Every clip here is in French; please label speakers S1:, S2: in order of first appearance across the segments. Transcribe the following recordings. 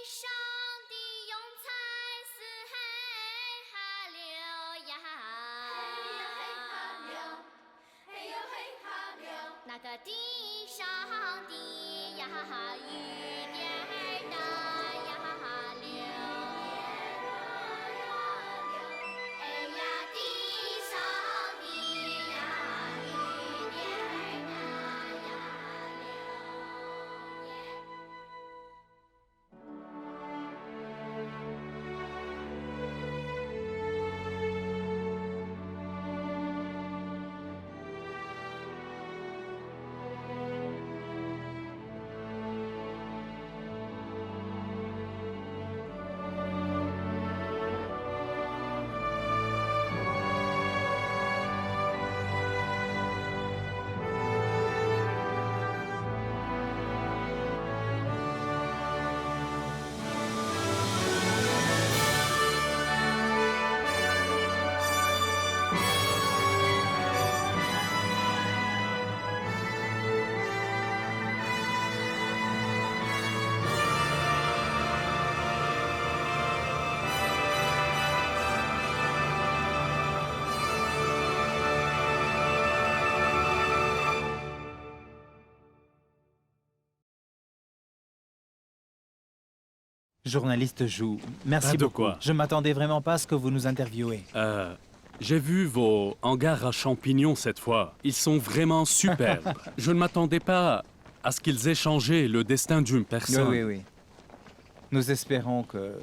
S1: 上的庸才四海哈流呀，嘿呦嘿哈流，那个地上的呀雨点儿大呀流，哎呀地上的呀雨点儿大呀流耶。
S2: Journaliste Zhou, merci
S3: Pas de
S2: beaucoup.
S3: quoi.
S2: Je m'attendais vraiment pas à ce que vous nous interviewez.
S3: J'ai vu vos hangars à champignons cette fois. Ils sont vraiment superbes. Je ne m'attendais pas à ce qu'ils aient changé le destin d'une personne.
S2: Oui. Nous espérons que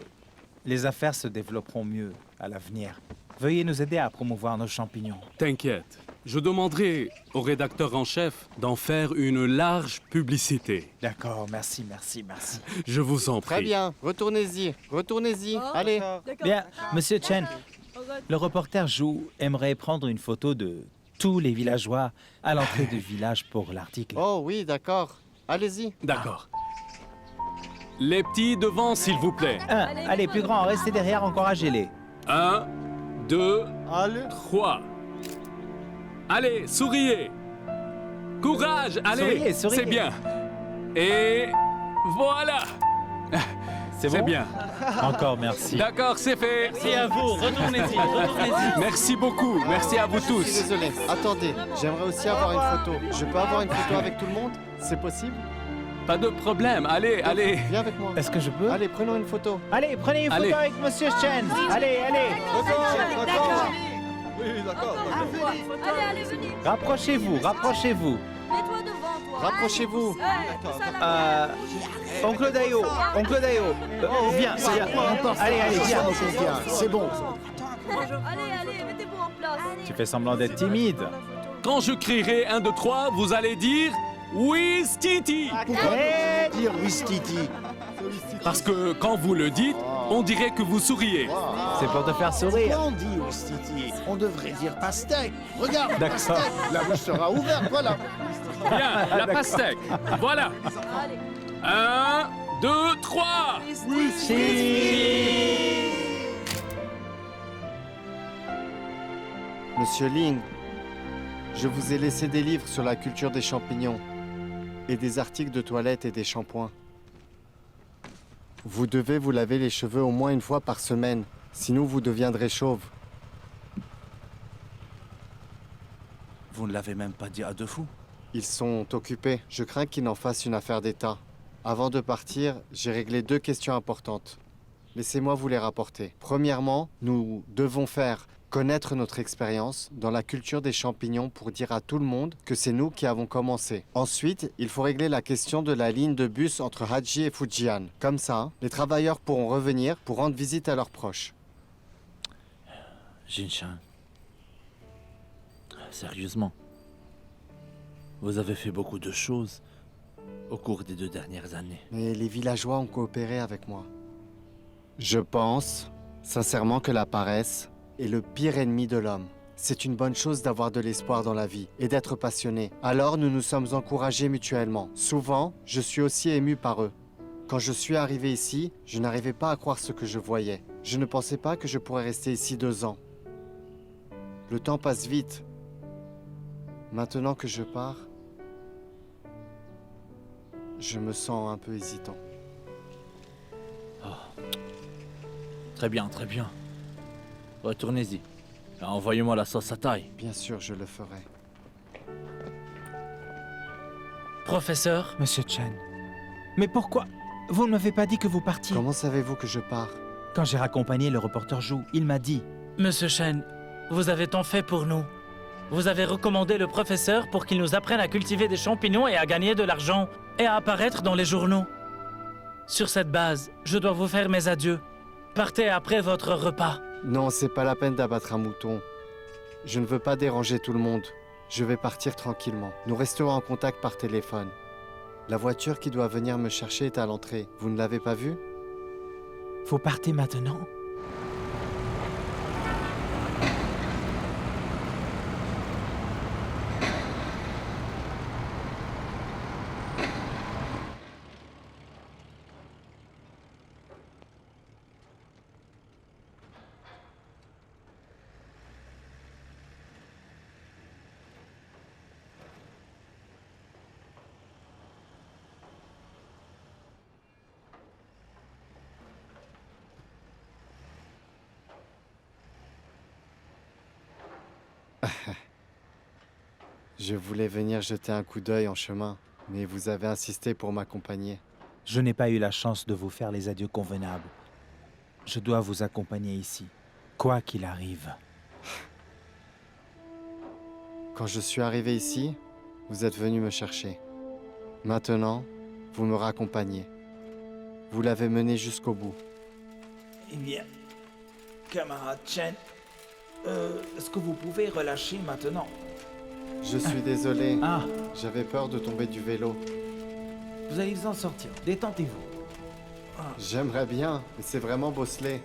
S2: les affaires se développeront mieux à l'avenir. Veuillez nous aider à promouvoir nos champignons.
S3: T'inquiète, je demanderai au rédacteur en chef d'en faire une large publicité.
S2: D'accord, merci.
S3: Je vous en prie.
S4: Très bien, retournez-y. Allez.
S2: Bien, Monsieur Chen, le reporter Zhou aimerait prendre une photo de tous les villageois à l'entrée du village pour l'article.
S4: Oh oui, d'accord. Allez-y.
S3: D'accord. Les petits devant, s'il vous plaît.
S2: Allez, plus grand, restez derrière, encouragez-les.
S3: 1, 2,
S4: Allez.
S3: 3. Allez, souriez. Courage, allez.
S2: Souriez.
S3: C'est bien. Et voilà. C'est bien.
S2: Encore merci.
S3: D'accord, c'est fait.
S2: Merci à vous, retournez-y.
S3: Merci beaucoup. Merci à vous
S4: Je suis
S3: tous.
S4: désolé. Attendez, j'aimerais aussi avoir une photo. Je peux avoir une photo avec tout le monde? C'est possible?
S3: Pas de problème. Allez.
S4: Viens avec moi.
S2: Est-ce que je peux?
S4: Allez, prenons une photo.
S2: Allez, prenez une photo
S3: Allez.
S2: avec Monsieur Chen. Allez.
S5: D'accord.
S6: Allez, venez.
S2: Rapprochez-vous.
S6: Mets-toi devant, toi.
S4: Rapprochez-vous.
S2: Oncle Dayo. Viens. Allez, viens.
S4: C'est bon.
S6: Allez, mettez-vous en place.
S2: Tu fais semblant d'être timide.
S3: Quand je crierai 1, 2, 3, vous allez dire oui, Stiti.
S2: Eh,
S5: Dire Wistiti.
S3: Parce que quand vous le dites, on dirait que vous souriez.
S2: c'est pour te faire sourire.
S5: Pourquoi on dit Wistiti? On devrait dire pastèque. Regarde,
S2: D'accord.
S5: pastèque. La bouche sera ouverte, voilà.
S3: Bien, la pastèque. Voilà. 1, 2, 3.
S4: Monsieur Ling, je vous ai laissé des livres sur la culture des champignons et des articles de toilette et des shampoings. Vous devez vous laver les cheveux au moins une fois par semaine, sinon vous deviendrez chauve.
S7: Vous ne l'avez même pas dit à deux fous.
S4: Ils sont occupés. Je crains qu'ils n'en fassent une affaire d'État. Avant de partir, j'ai réglé 2 questions importantes. Laissez-moi vous les rapporter. Premièrement, nous devons faire connaître notre expérience dans la culture des champignons pour dire à tout le monde que c'est nous qui avons commencé. Ensuite, il faut régler la question de la ligne de bus entre Haji et Fujian. Comme ça, les travailleurs pourront revenir pour rendre visite à leurs proches.
S7: Jinshan. Sérieusement. Vous avez fait beaucoup de choses au cours des 2 dernières années.
S4: Mais les villageois ont coopéré avec moi. Je pense, sincèrement, que la paresse est le pire ennemi de l'homme. C'est une bonne chose d'avoir de l'espoir dans la vie et d'être passionné. Alors nous nous sommes encouragés mutuellement. Souvent, je suis aussi ému par eux. Quand je suis arrivé ici, je n'arrivais pas à croire ce que je voyais. Je ne pensais pas que je pourrais rester ici 2 ans. Le temps passe vite. Maintenant que je pars, je me sens un peu hésitant.
S7: Très bien, très bien. Retournez-y. Et envoyez-moi la sauce à taille.
S4: Bien sûr, je le ferai.
S8: Professeur,
S2: Monsieur Chen. Mais pourquoi? Vous ne m'avez pas dit que vous partiez.
S4: Comment savez-vous que je pars?
S2: Quand j'ai raccompagné le reporter Zhou, il m'a dit.
S8: Monsieur Shen, vous avez tant fait pour nous. Vous avez recommandé le professeur pour qu'il nous apprenne à cultiver des champignons et à gagner de l'argent et à apparaître dans les journaux. Sur cette base, je dois vous faire mes adieux. Partez après votre repas.
S4: Non, c'est pas la peine d'abattre un mouton. Je ne veux pas déranger tout le monde. Je vais partir tranquillement. Nous resterons en contact par téléphone. La voiture qui doit venir me chercher est à l'entrée. Vous ne l'avez pas vue?
S2: Vous partez maintenant?
S4: Je voulais venir jeter un coup d'œil en chemin, mais vous avez insisté pour m'accompagner.
S2: Je n'ai pas eu la chance de vous faire les adieux convenables. Je dois vous accompagner ici, quoi qu'il arrive.
S4: Quand je suis arrivé ici, vous êtes venu me chercher. Maintenant, vous me raccompagnez. Vous l'avez mené jusqu'au bout.
S2: Eh bien, camarade Chen, est-ce que vous pouvez relâcher maintenant?
S4: Je suis désolé,
S2: Ah,
S4: j'avais peur de tomber du vélo.
S2: vous allez vous en sortir. Détendez-vous.
S4: J'aimerais bien, mais c'est vraiment bosselé.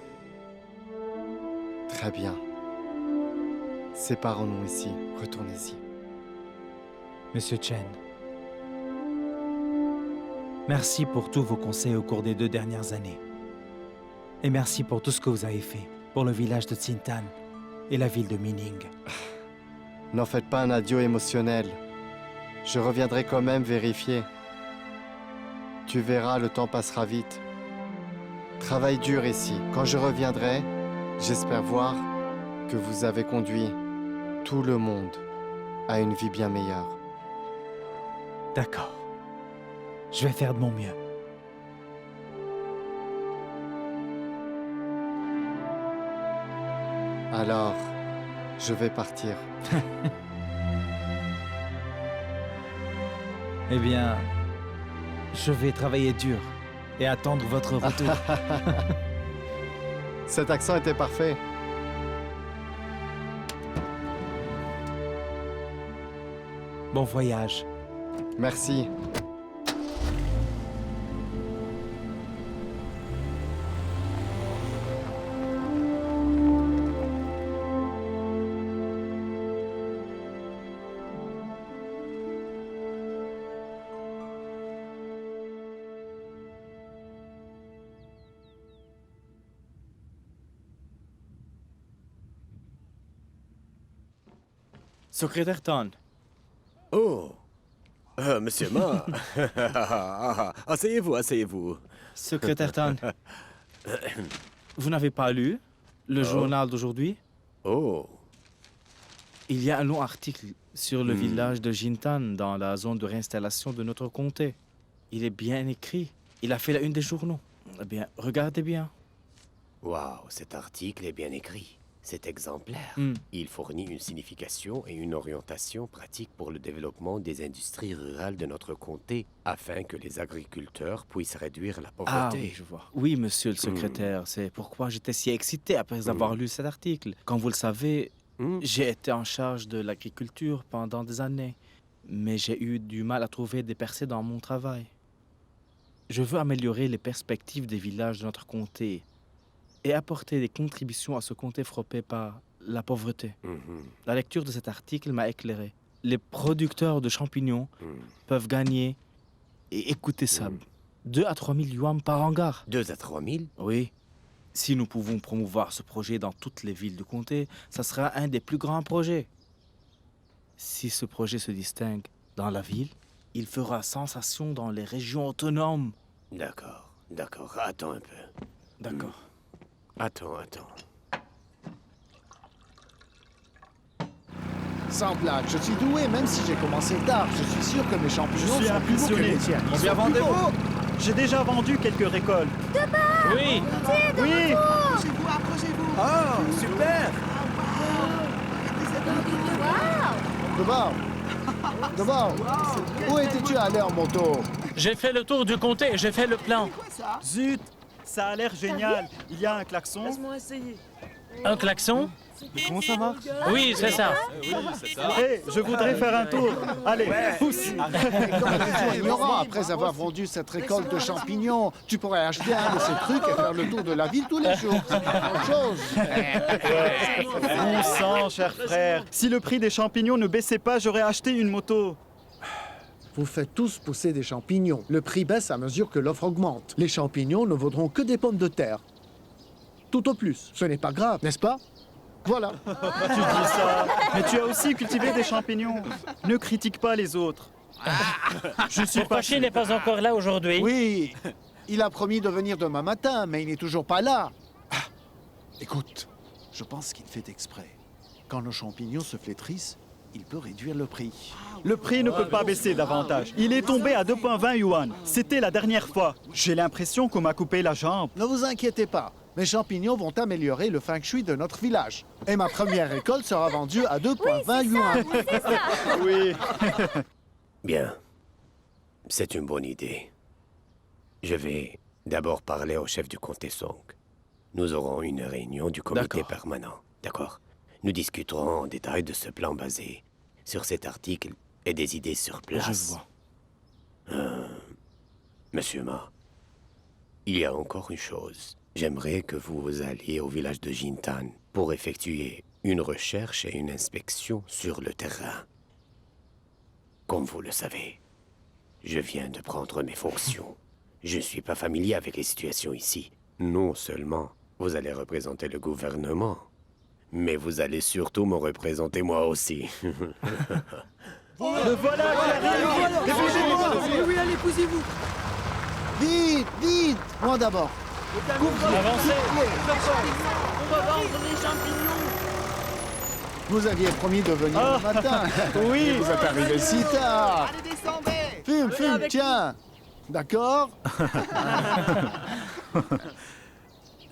S4: Très bien. Séparons-nous ici, retournez-y.
S2: Monsieur Chen, merci pour tous vos conseils au cours des 2 dernières années. Et merci pour tout ce que vous avez fait pour le village de Xintan et la ville de Mining.
S4: N'en faites pas un adieu émotionnel. Je reviendrai quand même vérifier. Tu verras, le temps passera vite. Travaille dur ici. Quand je reviendrai, j'espère voir que vous avez conduit tout le monde à une vie bien meilleure.
S2: D'accord. Je vais faire de mon mieux.
S4: Alors, je vais partir.
S2: Eh bien, je vais travailler dur et attendre votre retour.
S4: Cet accent était parfait.
S2: Bon voyage.
S4: Merci.
S9: Secrétaire Tan,
S10: Oh, Monsieur Ma. Asseyez-vous, asseyez-vous.
S9: secrétaire Tan, vous n'avez pas lu le journal d'aujourd'hui?
S10: Oh,
S9: Il y a un long article sur le village de Jintan dans la zone de réinstallation de notre comté. Il est bien écrit. Il a fait la une des journaux. Eh bien, regardez bien.
S10: waouh, cet article est bien écrit. C'est exemplaire.
S9: Hmm.
S10: Il fournit une signification et une orientation pratique pour le développement des industries rurales de notre comté, afin que les agriculteurs puissent réduire la
S9: Ah
S10: pauvreté.
S9: oui, je vois. Oui, monsieur le secrétaire, c'est pourquoi j'étais si excité après avoir lu cet article. Comme vous le savez,
S10: Hmm.
S9: j'ai été en charge de l'agriculture pendant des années, mais j'ai eu du mal à trouver des percées dans mon travail. Je veux améliorer les perspectives des villages de notre comté et apporter des contributions à ce comté frappé par la pauvreté.
S10: Mhm.
S9: La lecture de cet article m'a éclairé. Les producteurs de champignons
S10: Hmm.
S9: peuvent gagner, et écoutez ça, 2 à 3 000 yuan par hangar.
S10: 2 à 3 000?
S9: Oui. Si nous pouvons promouvoir ce projet dans toutes les villes du comté, ça sera un des plus grands projets. Si ce projet se distingue dans la ville, il fera sensation dans les régions autonomes.
S10: D'accord, D'accord, attends un peu.
S9: D'accord.
S10: Attends.
S5: Sans blague, je suis doué, même si j'ai commencé tard. Je suis sûr que mes champignons
S11: suis
S5: sont plus beaux que
S11: impressionné.
S5: les tiens. Ils
S11: Combien
S5: sont plus beaux.
S11: vendez-vous? J'ai déjà vendu quelques récoltes.
S8: Oui.
S11: Oui.
S5: Ah, super. D'abord, où étais-tu allé en moto?
S8: J'ai fait le tour du comté et j'ai fait le plan.
S11: Zut, ça a l'air génial. Il y a un klaxon.
S8: Un klaxon?
S4: Comment ça marche?
S8: Oui, c'est ça.
S11: Hé, je voudrais faire un tour. Allez, pousse.
S5: Et comme tu es ignorant, après avoir vendu cette récolte de champignons, tu pourrais acheter un de ces trucs et faire le tour de la ville tous les jours. C'est pas grand-chose.
S11: Bon sang, cher frère. Si le prix des champignons ne baissait pas, j'aurais acheté une moto.
S5: Vous faites tous pousser des champignons. Le prix baisse à mesure que l'offre augmente. Les champignons ne vaudront que des pommes de terre. Tout au plus. Ce n'est pas grave, n'est-ce pas? Voilà.
S11: Tu dis ça. Mais tu as aussi cultivé des champignons. Ne critique pas les autres. Je suis
S8: Pourquoi
S11: pas...
S8: Chi n'est pas encore là aujourd'hui?
S5: Oui, il a promis de venir demain matin, mais il n'est toujours pas là. Ah, écoute, je pense qu'il fait exprès. Quand nos champignons se flétrissent, il peut réduire le prix.
S11: Le prix ne peut pas baisser davantage. Il est tombé à 2,20 yuan. C'était la dernière fois. J'ai l'impression qu'on m'a coupé la jambe.
S5: Ne vous inquiétez pas. Mes champignons vont améliorer le feng shui de notre village. Et ma première récolte sera vendue à 2,20 yuan.
S11: Oui.
S10: Bien. C'est une bonne idée. Je vais d'abord parler au chef du comté Song. Nous aurons une réunion du comité
S9: D'accord.
S10: permanent. D'accord? Nous discuterons en détail de ce plan basé sur cet article et des idées sur place.
S9: Je vois.
S10: Monsieur Ma, il y a encore une chose. J'aimerais que vous alliez au village de Jintan pour effectuer une recherche et une inspection sur le terrain. Comme vous le savez, je viens de prendre mes fonctions. Je ne suis pas familier avec les situations ici. Non seulement vous allez représenter le gouvernement, mais vous allez surtout me représenter moi aussi.
S11: Le voilà qui arrive. Dépêchez-vous.
S6: Oui, allez, posez-vous.
S5: Vite, vite. Moi d'abord.
S8: Avancez.
S6: On va vendre les champignons.
S5: Vous aviez promis de venir le matin.
S11: Oui.
S5: Et vous êtes arrivé si tard.
S6: Allez, descendez.
S5: Fume, tiens. D'accord?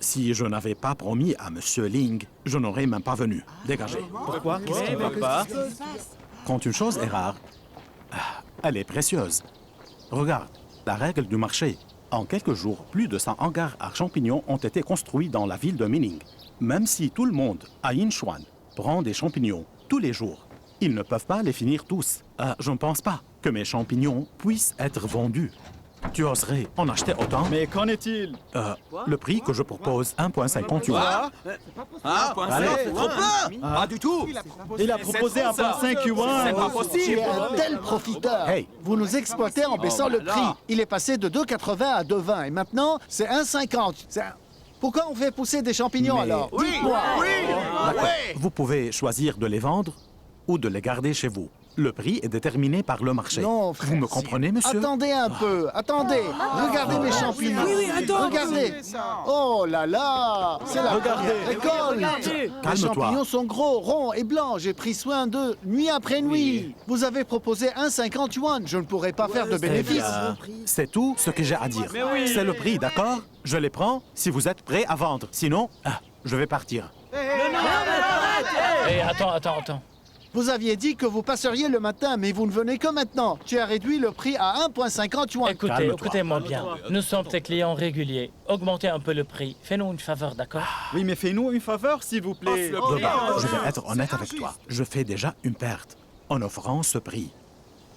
S12: Si je n'avais pas promis à Monsieur Ling, je n'aurais même pas venu. Dégagez.
S9: Pourquoi? Qu'est-ce qui ne va pas?
S12: Quand une chose est rare, elle est précieuse. Regarde, la règle du marché. En quelques jours, plus de 100 hangars à champignons ont été construits dans la ville de Mining. Même si tout le monde à Yinchuan prend des champignons tous les jours, ils ne peuvent pas les finir tous. Je ne pense pas que mes champignons puissent être vendus. Tu oserais en acheter autant?
S11: Mais qu'en est-il?
S12: Le prix que je propose, 1,50 yuan.
S11: Allez, c'est trop peu. Pas du tout. Il a proposé 1,5 yuan.
S5: C'est pas possible. Tu es un tel profiteur.
S12: Hey.
S5: Vous nous exploitez en baissant le prix. Il est passé de 2,80 à 2,20 et maintenant c'est 1,50. Pourquoi on fait pousser des champignons alors? Dites-moi.
S12: D'accord. Vous pouvez choisir de les vendre ou de les garder chez vous. Le prix est déterminé par le marché.
S5: Non, frère.
S12: Vous me comprenez, monsieur?
S5: Attendez un peu, attendez. Regardez mes champignons. Regardez. Oh là là, c'est la première récolte. Les
S12: Calme-toi.
S5: champignons sont gros, ronds et blancs. J'ai pris soin d'eux nuit après nuit. Vous avez proposé 1,50 yuan. Je ne pourrais pas faire de bénéfice.
S12: C'est tout ce que j'ai à dire. C'est le prix, d'accord? Je les prends si vous êtes prêts à vendre. Sinon, je vais partir.
S8: Hé, attends.
S5: Vous aviez dit que vous passeriez le matin, mais vous ne venez que maintenant. Tu as réduit le prix à 1,50 yuan.
S8: Écoutez-moi bien. Nous sommes tes clients réguliers. Augmentez un peu le prix. Fais-nous une faveur, d'accord?
S11: Oui, mais fais-nous une faveur, s'il vous plaît.
S12: Je vais être honnête avec toi. Je fais déjà une perte en offrant ce prix.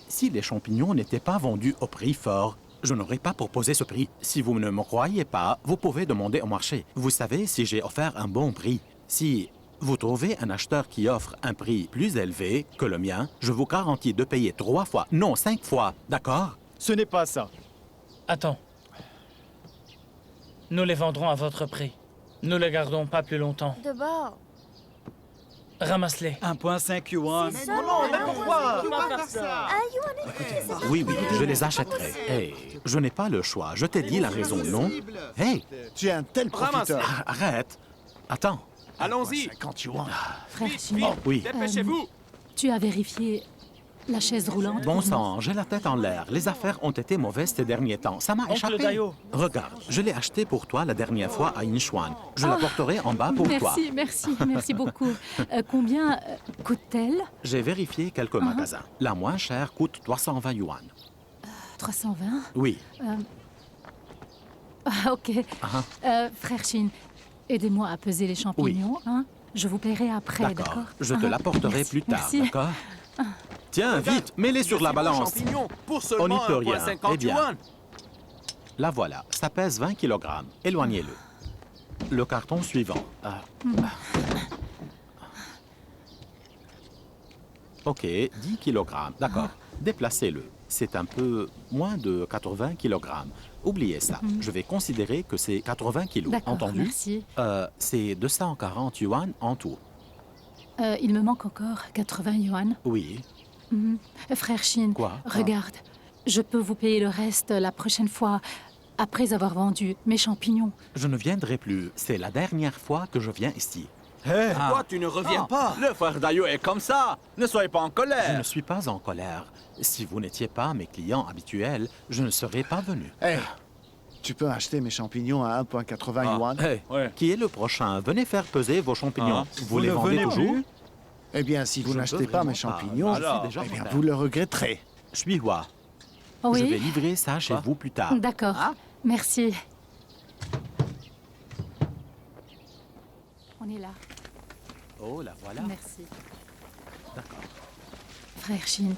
S12: Si les champignons n'étaient pas vendus au prix fort, je n'aurais pas proposé ce prix. Si vous ne me croyez pas, vous pouvez demander au marché. Vous savez si j'ai offert un bon prix. Si vous trouvez un acheteur qui offre un prix plus élevé que le mien, je vous garantis de payer 3 fois, non 5 fois, d'accord?
S11: Ce n'est pas ça.
S8: Attends. Nous les vendrons à votre prix. Nous les gardons pas plus longtemps.
S1: De bord.
S8: Ramasse-les.
S11: 1,5 yuan.
S6: Non, mais pourquoi?
S12: Oui, oui, je les achèterai. Hey, je n'ai pas le choix. Je t'ai dit la raison, non? Hey,
S5: Tu es un tel profiteur.
S12: arrête. Attends.
S6: Allons-y.
S5: 50 yuan.
S13: Frère
S6: Vite,
S13: Shin,
S6: vite,
S12: Oui.
S6: dépêchez-vous.
S13: tu as vérifié la chaise roulante
S12: Bon
S13: pour
S12: sang, j'ai la tête en l'air. Les affaires ont été mauvaises ces derniers temps. Ça m'a
S8: Oncle
S12: échappé.
S8: Dayo.
S12: Regarde, je l'ai acheté pour toi la dernière fois à Inchwan. Je la porterai en bas pour toi.
S13: Merci beaucoup. Combien coûte-t-elle?
S12: J'ai vérifié quelques magasins. La moins chère coûte 320 yuan.
S13: 320?
S12: Oui.
S13: Ok. Frère Shin, aidez-moi à peser les champignons. Hein? Je vous paierai après, d'accord?
S12: Je te l'apporterai
S13: Merci,
S12: plus tard,
S13: merci.
S12: d'accord? Tiens, vite, mets-les sur la balance.
S6: Champignons pour
S12: On
S6: seulement
S12: n'y peut rien.
S6: 1,50
S12: Eh bien.
S6: yuan.
S12: La voilà, ça pèse 20 kg. Éloignez-le. Le carton suivant. Ok, 10 kg. D'accord. Déplacez-le. C'est un peu moins de 80 kg. Oubliez ça. Je vais considérer que c'est 80 kilos.
S13: D'accord,
S12: Entendu?
S13: merci.
S12: C'est 240 yuan en tout.
S13: Il me manque encore 80 yuan.
S12: Oui.
S13: Frère Shin,
S12: Quoi?
S13: regarde, je peux vous payer le reste la prochaine fois, après avoir vendu mes champignons.
S12: Je ne viendrai plus. C'est la dernière fois que je viens ici.
S6: Pourquoi tu ne reviens pas?
S7: Le frère Dayo est comme ça. Ne soyez pas en
S12: Je
S7: colère.
S12: ne suis pas en colère. Si vous n'étiez pas mes clients habituels, je ne serais pas venu.
S5: Hey, tu peux acheter mes champignons à 1,80 yuan.
S12: Hey, qui est le prochain? Venez faire peser vos champignons. Vous les
S11: ne
S12: vendez
S11: venez
S12: toujours?
S11: plus?
S5: Eh bien, si vous
S12: Je
S5: n'achetez
S12: veux
S5: pas mes
S12: vraiment pas.
S5: champignons,
S12: Alors, déjà
S5: eh bien,
S12: mon
S5: vous
S12: père.
S5: le regretterez.
S12: Je suis Hua. Je vais
S13: Oui,
S12: livrer ça chez vous plus tard.
S13: d'accord. Merci. On est là.
S12: Oh, la voilà.
S13: Merci.
S12: D'accord.
S13: Frère Shin,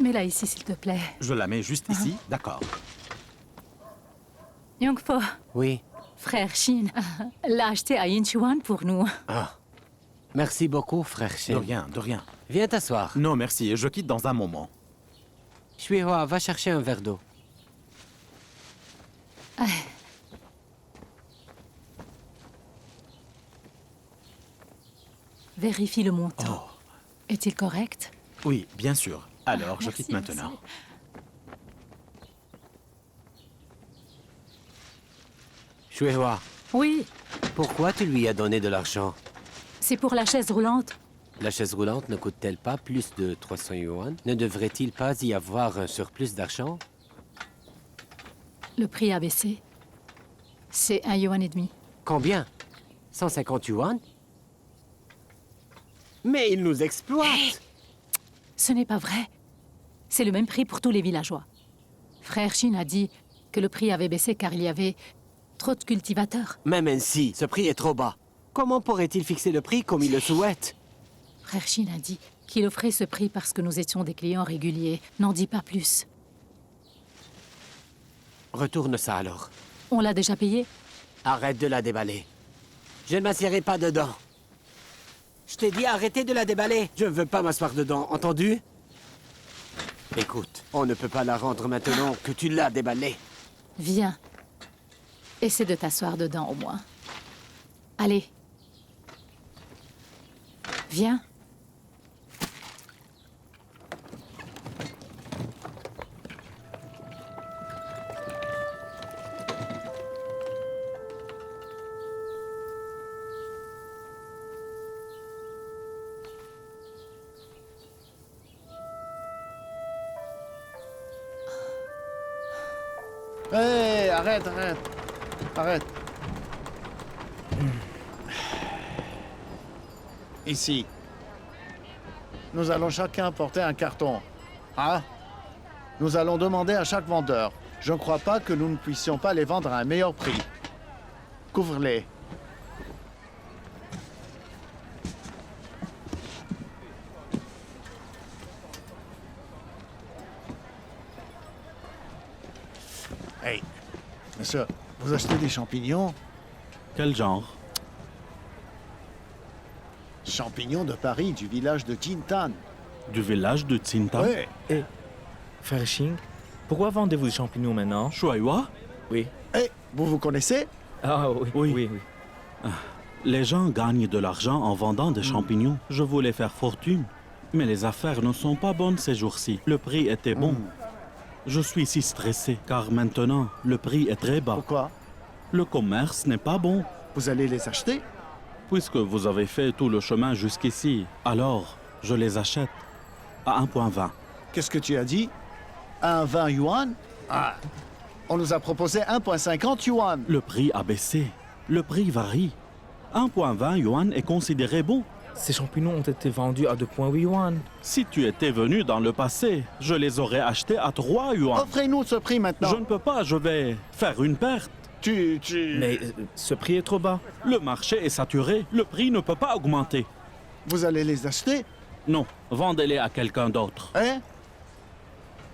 S13: mets-la ici, s'il te plaît.
S12: Je la mets juste ici. D'accord.
S13: Yongpo,
S10: Oui.
S13: frère Shin, l'a acheté à Incheon pour nous.
S10: Ah. Merci beaucoup, frère
S12: De
S10: Shin.
S12: rien, de rien.
S10: Viens t'asseoir.
S12: Non, merci. Je quitte dans un moment.
S10: Shuihua, va chercher un verre d'eau.
S13: Vérifie le montant. Est-il correct?
S12: Oui, bien sûr. Alors, je
S13: Merci,
S12: quitte maintenant.
S13: merci.
S10: Shuihua,
S13: Oui,
S10: pourquoi tu lui as donné de l'argent?
S13: c'est pour la chaise roulante.
S10: La chaise roulante ne coûte-t-elle pas plus de 300 yuan? Ne devrait-il pas y avoir un surplus d'argent?
S13: Le prix a baissé. C'est 1,5 yuan.
S10: Combien? 150 yuan? Mais il nous exploite!
S13: Ce n'est pas vrai. C'est le même prix pour tous les villageois. Frère Shin a dit que le prix avait baissé car il y avait trop de cultivateurs.
S10: Même ainsi, ce prix est trop bas. Comment pourrait-il fixer le prix comme il le souhaite?
S13: Frère Shin a dit qu'il offrait ce prix parce que nous étions des clients réguliers. N'en dis pas plus.
S10: Retourne ça alors.
S13: On l'a déjà payé?
S10: Arrête de la déballer. Je ne m'assierai pas dedans. Je t'ai dit arrêtez de la déballer. Je ne veux pas m'asseoir dedans, entendu? Écoute, on ne peut pas la rendre maintenant que tu l'as déballée.
S13: Viens. Essaie de t'asseoir dedans au moins. Allez. Viens.
S5: Hé, arrête, arrête. Arrête. Ici. Nous allons chacun porter un carton. Hein? Nous allons demander à chaque vendeur. Je ne crois pas que nous ne puissions pas les vendre à un meilleur prix. Couvre-les. Hey, monsieur, vous achetez des champignons?
S11: Quel genre?
S5: Champignons de Paris, du village de Jintan.
S11: Du village de Tsinta?
S5: Oui.
S9: Frère Xing, pourquoi vendez-vous des champignons maintenant?
S11: Shuaiwa?
S9: Oui.
S5: Eh, vous vous connaissez?
S9: Ah oui,
S11: Oui.
S9: oui, oui.
S12: Les gens gagnent de l'argent en vendant des champignons. Je voulais faire fortune. Mais les affaires ne sont pas bonnes ces jours-ci. Le prix était bon. Je suis si stressé, car maintenant, le prix est très bas.
S5: Pourquoi?
S12: Le commerce n'est pas bon.
S5: Vous allez les acheter?
S12: Puisque vous avez fait tout le chemin jusqu'ici, alors je les achète à 1,20.
S5: Qu'est-ce que tu as dit? 1,20 yuan? Ah. On nous a proposé 1,50 yuan.
S12: Le prix a baissé. Le prix varie. 1,20 yuan est considéré bon.
S9: Ces champignons ont été vendus à 2,8 yuan.
S12: Si tu étais venu dans le passé, je les aurais achetés à 3 yuan.
S5: Offrez-nous ce prix maintenant.
S12: Je ne peux pas, je vais faire une perte.
S9: Mais ce prix est trop bas.
S12: Le marché est saturé, le prix ne peut pas augmenter.
S5: Vous allez les acheter?
S12: Non, vendez-les à quelqu'un d'autre.
S5: Hein?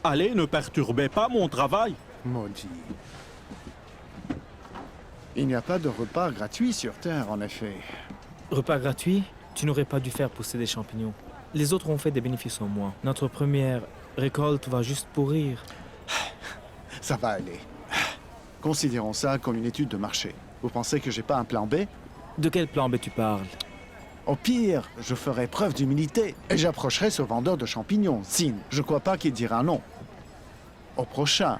S12: Allez, ne perturbez pas mon travail.
S5: Maudit. Il n'y a pas de repas gratuit sur Terre, en effet.
S9: Repas gratuit? Tu n'aurais pas dû faire pousser des champignons. Les autres ont fait des bénéfices en moins. Notre première récolte va juste pourrir.
S5: Ça va aller. Considérons ça comme une étude de marché. Vous pensez que j'ai pas un plan B?
S9: De quel plan B tu parles?
S5: Au pire, je ferai preuve d'humilité et j'approcherai ce vendeur de champignons, Sin. Je crois pas qu'il dira non. Au prochain.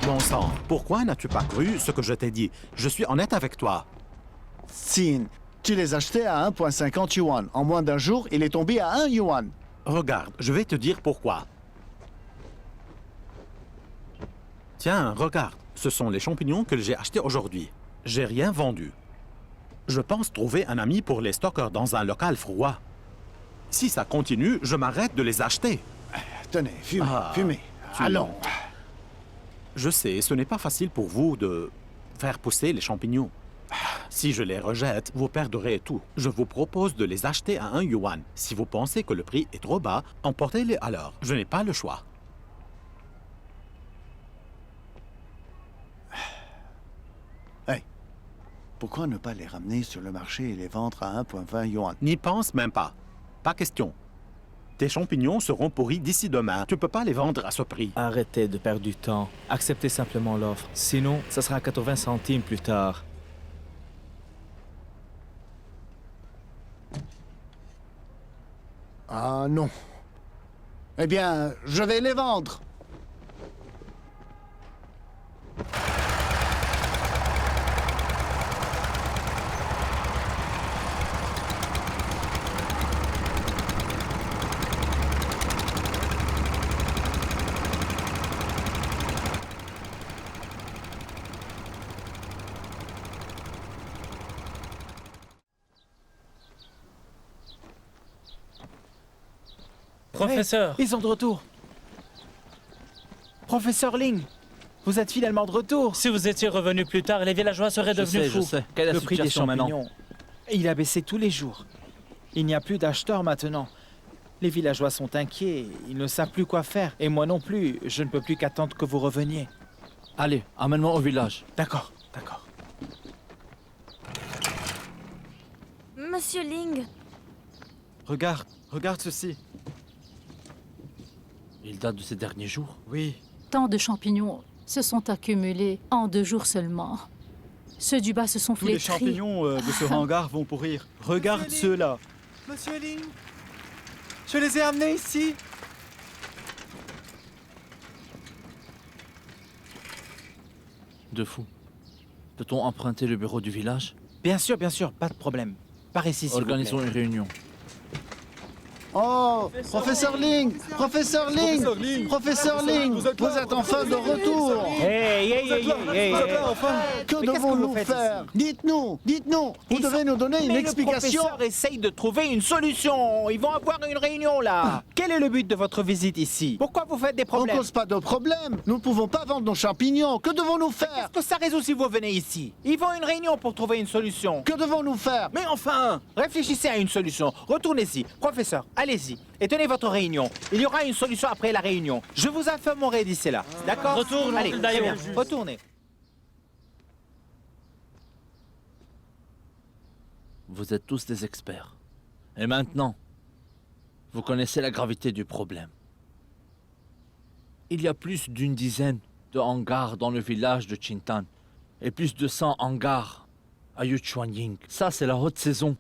S12: Bon sang, pourquoi n'as-tu pas cru ce que je t'ai dit? Je suis honnête avec toi.
S5: Sin, tu les achetais à 1,50 yuan. En moins d'un jour, il est tombé à 1 yuan.
S12: Regarde, je vais te dire pourquoi. Tiens, regarde, ce sont les champignons que j'ai achetés aujourd'hui. J'ai rien vendu. Je pense trouver un ami pour les stocker dans un local froid. Si ça continue, je m'arrête de les acheter.
S5: Tenez, fumez, fumez. Allons.
S12: Je sais, ce n'est pas facile pour vous de faire pousser les champignons. Si je les rejette, vous perdrez tout. Je vous propose de les acheter à 1 yuan. Si vous pensez que le prix est trop bas, emportez-les alors. Je n'ai pas le choix.
S5: Hey, pourquoi ne pas les ramener sur le marché et les vendre à 1,20 yuan?
S12: N'y pense même pas. Pas question. Tes champignons seront pourris d'ici demain. Tu ne peux pas les vendre à ce prix.
S9: Arrêtez de perdre du temps. Acceptez simplement l'offre. Sinon, ça sera 80 centimes plus tard.
S5: Ah non. Eh bien, je vais les vendre.
S8: Professeur!
S2: Hey, ils sont de retour. Professeur Ling, vous êtes finalement de retour.
S8: Si vous étiez revenu plus tard, les villageois seraient devenus fous.
S7: Je sais. Quelle est la
S2: Le prix des
S7: situation maintenant?
S2: champignons, il a baissé tous les jours. Il n'y a plus d'acheteurs maintenant. Les villageois sont inquiets, ils ne savent plus quoi faire. Et moi non plus, je ne peux plus qu'attendre que vous reveniez.
S7: Allez, amène-moi au village.
S2: D'accord, d'accord.
S1: Monsieur Ling,
S2: Regarde ceci.
S7: Il date de ces derniers jours.
S2: Oui.
S13: Tant de champignons se sont accumulés en 2 jours seulement. Ceux du bas se sont
S11: Tous les
S13: flétris.
S11: champignons de ce hangar vont pourrir. Regarde ceux-là.
S2: Monsieur Ling, je les ai amenés ici.
S7: De fou. Peut-on emprunter le bureau du village?
S2: Bien sûr, pas de problème. Par ici, s'il vous plaît.
S7: Organisons une réunion.
S5: Oh, Professeur Ling, Professeur Ling, Professeur Ling, vous êtes enfin de retour.
S2: Hey.
S5: Que devons-nous faire? Dites-nous, vous devez nous donner une explication.
S2: Le professeur essaye de trouver une solution. Ils vont avoir une réunion là. Quel est le but de votre visite ici? Pourquoi vous faites des
S5: On ne
S2: problèmes?
S5: cause pas de problème. Nous ne pouvons pas vendre nos champignons. Que devons-nous faire?
S2: Qu'est-ce que ça résout si vous venez ici? Ils vont à une réunion pour trouver une solution.
S5: Que devons-nous faire?
S2: Mais enfin, réfléchissez à une solution. Retournez-y. Professeur, allez-y. Et tenez votre réunion. Il y aura une solution après la réunion. Je vous informerai d'ici là. D'accord?
S8: Retourne,
S2: Allez, très bien. Retournez.
S7: Vous êtes tous des experts. Et maintenant, vous connaissez la gravité du problème. Il y a plus d'une dizaine de hangars dans le village de Chintan.
S9: et plus de 100 hangars à Yuchuanying. Ça, c'est la haute saison.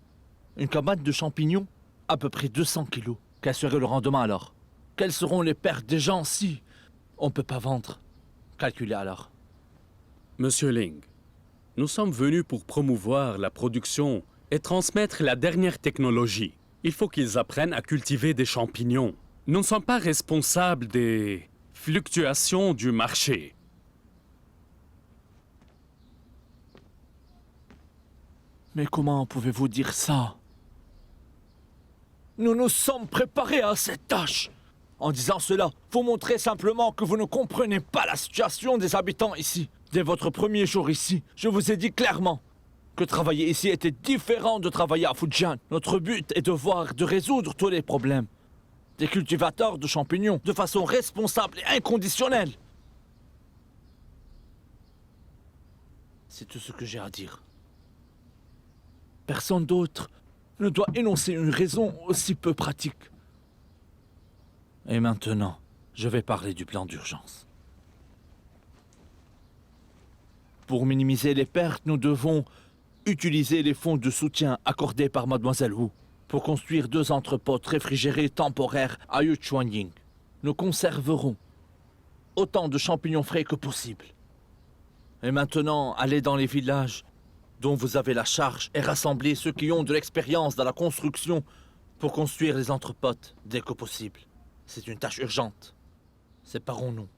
S9: Une cabane de champignons, à peu près 200 kilos. Quel serait le rendement alors? Quelles seront les pertes des gens si on ne peut pas vendre? Calculez alors.
S3: Monsieur Ling, nous sommes venus pour promouvoir la production et transmettre la dernière technologie. Il faut qu'ils apprennent à cultiver des champignons. Nous ne sommes pas responsables des fluctuations du marché.
S9: Mais comment pouvez-vous dire ça? Nous nous sommes préparés à cette tâche. En disant cela, vous montrez simplement que vous ne comprenez pas la situation des habitants ici. Dès votre premier jour ici, je vous ai dit clairement que travailler ici était différent de travailler à Fujian. Notre but est de résoudre tous les problèmes des cultivateurs de champignons de façon responsable et inconditionnelle. C'est tout ce que j'ai à dire. Personne d'autre ne doit énoncer une raison aussi peu pratique. Et maintenant, je vais parler du plan d'urgence. Pour minimiser les pertes, nous devons utiliser les fonds de soutien accordés par Mademoiselle Wu pour construire 2 entrepôts réfrigérés temporaires à Yuchuanying. Nous conserverons autant de champignons frais que possible. Et maintenant, allez dans les villages dont vous avez la charge et rassemblez ceux qui ont de l'expérience dans la construction pour construire les entrepôts dès que possible. C'est une tâche urgente. Séparons-nous.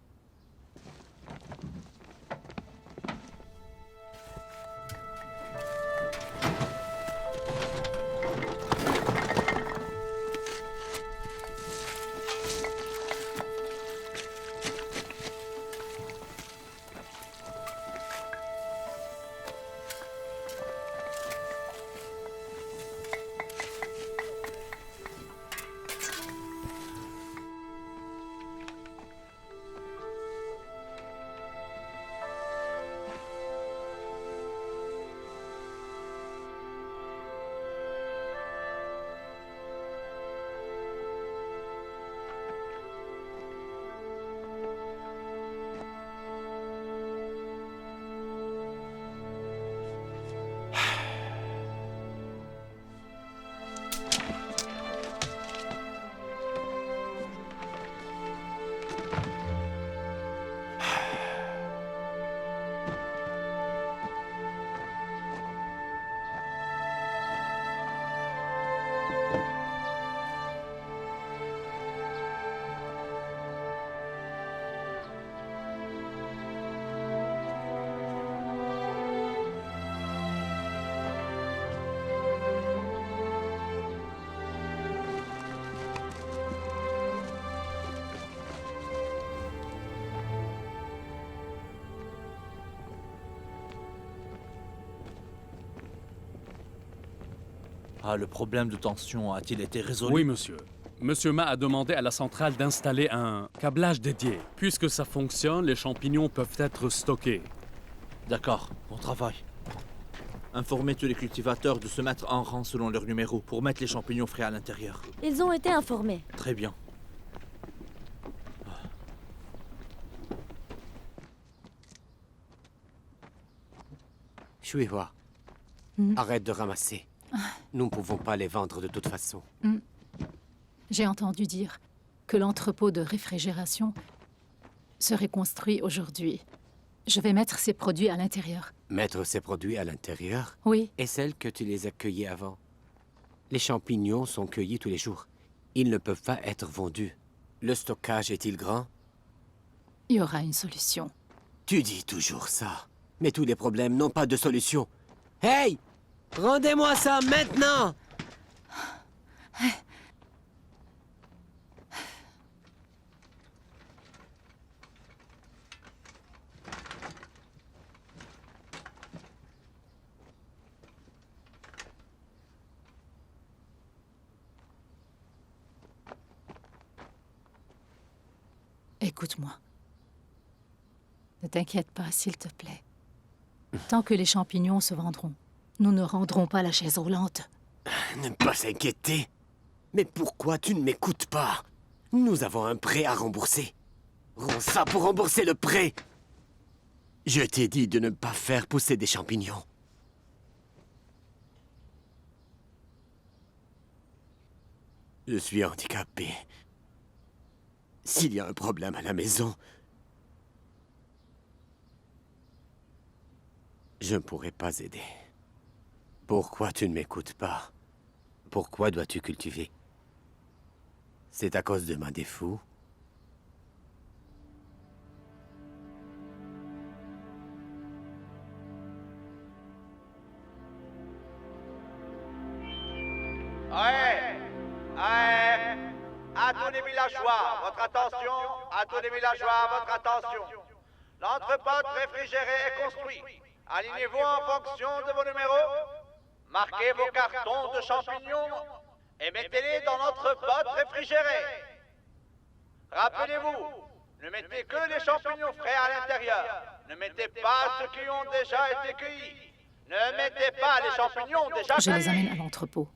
S9: Ah, le problème de tension a-t-il été résolu?
S3: Oui, monsieur. Monsieur Ma a demandé à la centrale d'installer un câblage dédié. Puisque ça fonctionne, les champignons peuvent être stockés.
S9: D'accord, bon travail. Informez tous les cultivateurs de se mettre en rang selon leur numéro pour mettre les champignons frais à l'intérieur.
S14: Ils ont été informés.
S9: Très bien.
S10: Shuihua, arrête de ramasser. Nous ne pouvons pas les vendre de toute façon.
S13: J'ai entendu dire que l'entrepôt de réfrigération serait construit aujourd'hui. Je vais mettre ces produits à l'intérieur.
S10: Mettre ces produits à l'intérieur?
S13: Oui.
S10: Et celles que tu les as cueillis avant? Les champignons sont cueillis tous les jours. Ils ne peuvent pas être vendus. Le stockage est-il grand?
S13: Il y aura une solution.
S10: Tu dis toujours ça. Mais tous les problèmes n'ont pas de solution. Hey! Rendez-moi ça maintenant!
S13: Écoute-moi. Ne t'inquiète pas, s'il te plaît. Tant que les champignons se vendront, nous ne rendrons pas la chaise roulante.
S10: Ne pas s'inquiéter. Mais pourquoi tu ne m'écoutes pas? Nous avons un prêt à rembourser. Rends ça pour rembourser le prêt. Je t'ai dit de ne pas faire pousser des champignons. Je suis handicapé. S'il y a un problème à la maison, je ne pourrai pas aider. Pourquoi tu ne m'écoutes pas? Pourquoi dois-tu cultiver? C'est à cause de ma défaut?
S14: À tous les villageois, votre attention. À tous les villageois, votre attention. L'entrepôt réfrigéré est construit. Alignez-vous en fonction de vos numéros. Marquez vos cartons de champignons et mettez-les dans l'entrepôt réfrigéré. Rappelez-vous, ne mettez que les champignons frais à l'intérieur. Ne mettez pas ceux qui ont déjà été cueillis. Ne mettez pas les champignons déjà
S13: Je les
S14: cueillis.
S13: amène à l'entrepôt.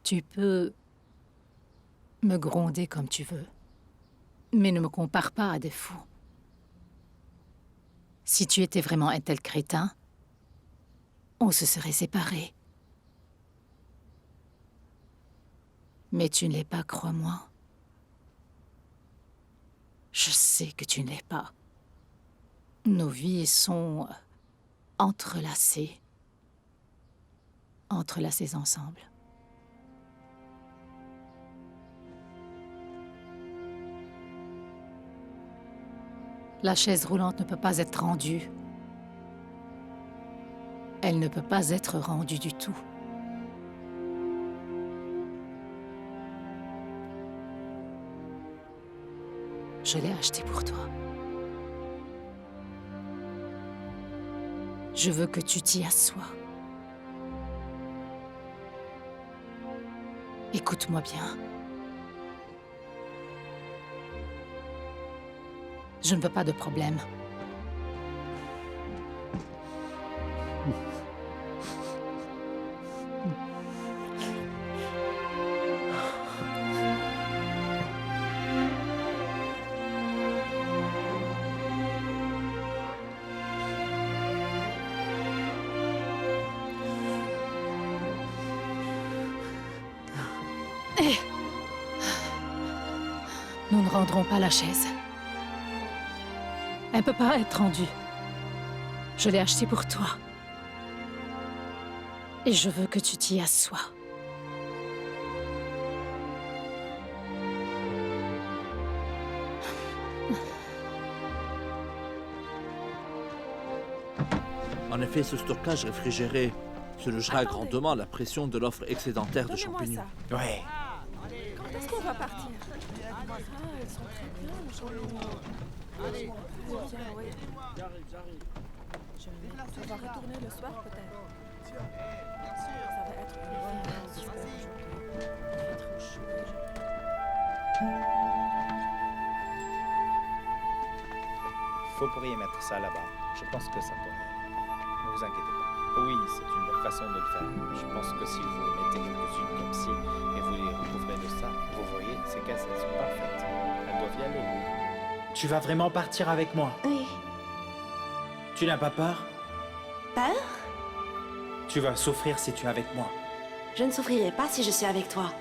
S13: Tu peux me gronder comme tu veux, mais ne me compare pas à des fous. Si tu étais vraiment un tel crétin, on se serait séparés. Mais tu ne l'es pas, crois-moi. Je sais que tu ne l'es pas. Nos vies sont entrelacées. Entrelacées ensemble. La chaise roulante ne peut pas être rendue. Elle ne peut pas être rendue du tout. Je l'ai achetée pour toi. Je veux que tu t'y assoies. Écoute-moi bien. Je ne veux pas de problème. Nous ne rendrons pas la chaise. Elle ne peut pas être rendue. Je l'ai achetée pour toi. Et je veux que tu t'y assoies.
S7: En effet, ce stockage réfrigéré soulagera grandement la pression de l'offre excédentaire de champignons.
S2: Ouais.
S15: Quand est-ce qu'on va partir? Ah, elles sont très bien, les champignons. Allez, viens, oui. J'arrive. On va retourner le soir, peut-être. Ça va être vraiment super aujourd'hui. Il fait trop chaud déjà.
S2: Vous pourriez mettre ça là-bas. Je pense que ça pourrait aller. Ne vous inquiétez pas. Oui, c'est une bonne façon de le faire. Je pense que si vous mettez quelques-unes comme ci et vous les recouvrez de ça, vous voyez, ces caisses, elles sont parfaites. Elles doivent y aller. Tu vas vraiment partir avec moi?
S16: Oui.
S2: Tu n'as pas peur?
S16: Peur?
S2: Tu vas souffrir si tu es avec moi.
S16: Je ne souffrirai pas si je suis avec toi.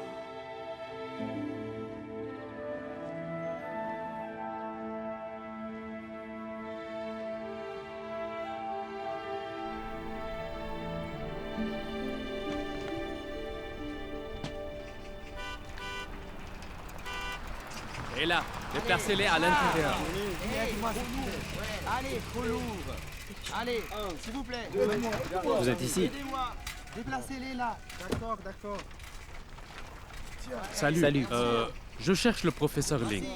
S3: Et là, déplacez-les à l'intérieur.
S6: Allez, faut l'ouvre. Allez, s'il vous plaît.
S2: Vous êtes ici?
S6: Aidez-moi. Déplacez-les là. D'accord.
S3: Salut. Je cherche le professeur Ling.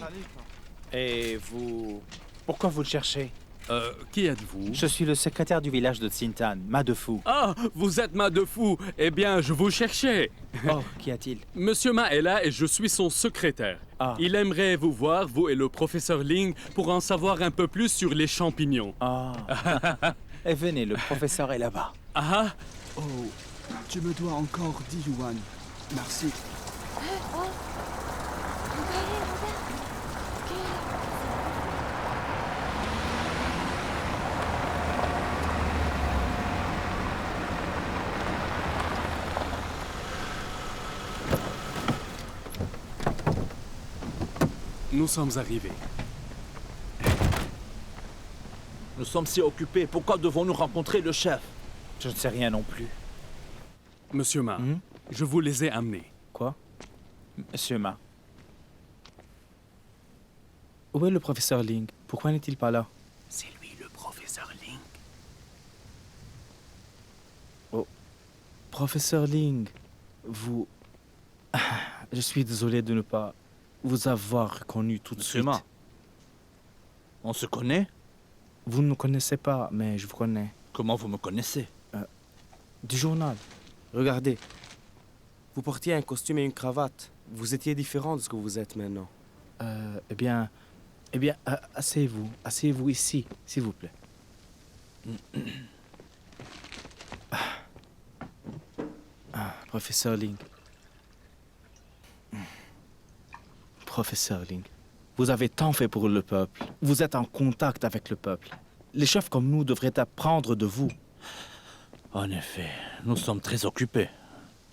S2: Et vous... Pourquoi vous le cherchez?
S3: Qui êtes-vous?
S2: Je suis le secrétaire du village de Tsintan, Ma de Fou.
S3: Ah, vous êtes Ma de Fou. Eh bien, je vous cherchais.
S2: Oh, qu'y a-t-il?
S3: Monsieur Ma est là et je suis son secrétaire. Il aimerait vous voir, vous et le professeur Ling, pour en savoir un peu plus sur les champignons.
S17: Et venez, le professeur est là-bas.
S6: Oh, tu me dois encore 10 yuan. Merci.
S3: Nous sommes arrivés.
S7: Nous sommes si occupés, pourquoi devons-nous rencontrer le chef?
S17: Je ne sais rien non plus.
S3: Monsieur Ma, je vous les ai amenés.
S9: Quoi?
S17: Monsieur Ma.
S9: Où est le professeur Ling? Pourquoi n'est-il pas là?
S12: C'est lui le professeur Ling.
S9: Oh. Professeur Ling, vous... Je suis désolé de ne pas vous avoir reconnu tout de suite.
S7: Ma, on se connaît?
S9: Vous ne me connaissez pas, mais je vous connais.
S7: Comment vous me connaissez?
S9: Du journal.
S18: Regardez. Vous portiez un costume et une cravate. Vous étiez différent de ce que vous êtes maintenant.
S9: Eh bien, asseyez-vous. Asseyez-vous ici, s'il vous plaît. Professeur Ling. Professeur Ling, vous avez tant fait pour le peuple. Vous êtes en contact avec le peuple. Les chefs comme nous devraient apprendre de vous.
S7: En effet, nous sommes très occupés.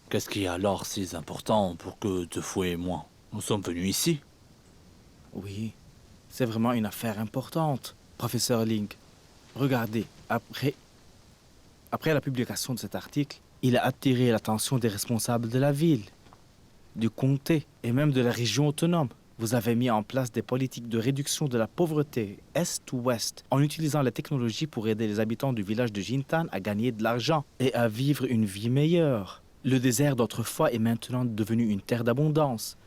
S7: Qu'est-ce qui est alors si important pour que Tefou et moi, nous sommes venus ici?
S9: Oui, c'est vraiment une affaire importante, professeur Ling. Regardez, après la publication de cet article, il a attiré l'attention des responsables de la ville, du comté et même de la région autonome. Vous avez mis en place des politiques de réduction de la pauvreté est-ouest en utilisant la technologie pour aider les habitants du village de Jintan à gagner de l'argent et à vivre une vie meilleure. Le désert d'autrefois est maintenant devenu une terre d'abondance.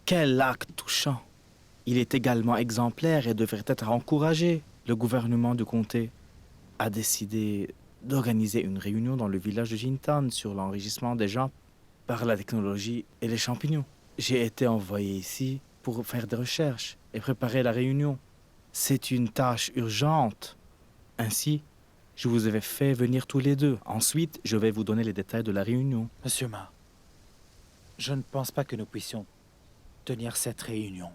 S9: Quel acte touchant! Il est également exemplaire et devrait être encouragé. Le gouvernement du comté a décidé d'organiser une réunion dans le village de Jintan sur l'enrichissement des gens par la technologie et les champignons. J'ai été envoyé ici pour faire des recherches et préparer la réunion. C'est une tâche urgente. Ainsi, je vous avais fait venir tous les deux. Ensuite, je vais vous donner les détails de la réunion.
S17: Monsieur Ma, je ne pense pas que nous puissions tenir cette réunion.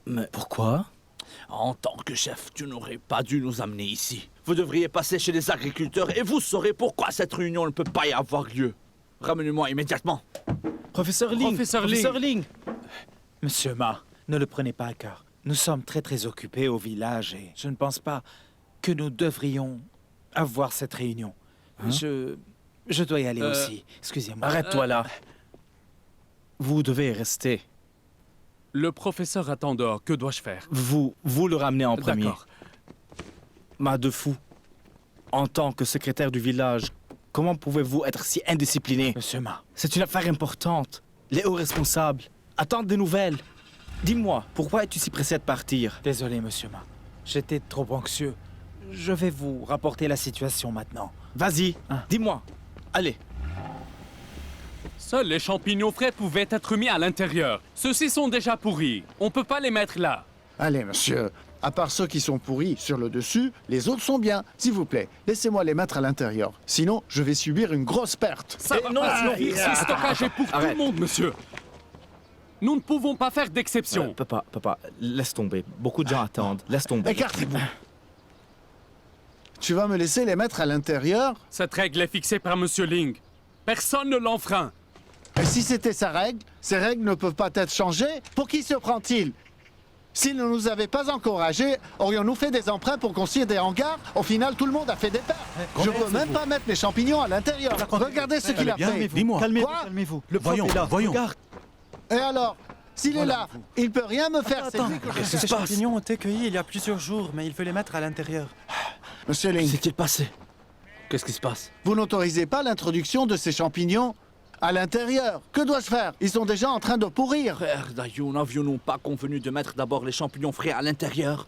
S9: Mais pourquoi?
S7: En tant que chef, tu n'aurais pas dû nous amener ici. Vous devriez passer chez les agriculteurs et vous saurez pourquoi cette réunion ne peut pas y avoir lieu. Ramenez-moi immédiatement.
S9: Professeur Ling! Professeur Ling!
S17: Monsieur Ma, ne le prenez pas à cœur. Nous sommes très occupés au village et je ne pense pas que nous devrions avoir cette réunion. Je dois y aller aussi. Excusez-moi.
S9: Arrête-toi là. Vous devez rester.
S3: Le professeur attend dehors. Que dois-je faire?
S9: Vous le ramenez en premier.
S3: D'accord.
S9: Ma de fou. En tant que secrétaire du village, comment pouvez-vous être si indiscipliné?
S17: Monsieur Ma.
S9: C'est une affaire importante. Les hauts responsables attendent des nouvelles. Dis-moi, pourquoi es-tu si pressé de partir?
S17: Désolé, monsieur Ma. J'étais trop anxieux. Je vais vous rapporter la situation maintenant.
S9: Vas-y, dis-moi. Allez.
S3: Seuls les champignons frais pouvaient être mis à l'intérieur. Ceux-ci sont déjà pourris. On peut pas les mettre là.
S5: Allez, monsieur. À part ceux qui sont pourris sur le dessus, les autres sont bien. S'il vous plaît, laissez-moi les mettre à l'intérieur. Sinon, je vais subir une grosse perte.
S3: Ça va pas suffire. Ce stockage est pour tout le monde, monsieur. Nous ne pouvons pas faire d'exception.
S9: Papa, laisse tomber. Beaucoup de gens attendent. Laisse tomber.
S5: Écartez-vous. Tu vas me laisser les mettre à l'intérieur?
S3: Cette règle est fixée par Monsieur Ling. Personne ne l'enfreint.
S5: Et si c'était sa règle, ces règles ne peuvent pas être changées? Pour qui se prend-il? S'il ne nous avait pas encouragés, aurions-nous fait des emprunts pour construire des hangars? Au final, tout le monde a fait des pertes. Je ne peux même pas mettre mes champignons à l'intérieur. Regardez ce qu'il a fait.
S12: Dis-moi.
S5: Calmez-vous.
S11: Le prof est là.
S12: Voyons.
S11: Regarde.
S5: Et alors? S'il est là, il peut rien me faire.
S6: Ces champignons ont été cueillis il y a plusieurs jours, mais il veut les mettre à l'intérieur.
S5: Monsieur Ling.
S7: Qu'est-il passé? Qu'est-ce qui se passe?
S5: Vous n'autorisez pas l'introduction de ces champignons à l'intérieur. Que dois-je faire? Ils sont déjà en train de pourrir.
S7: Frère Dayu, n'avions-nous pas convenu de mettre d'abord les champignons frais à l'intérieur?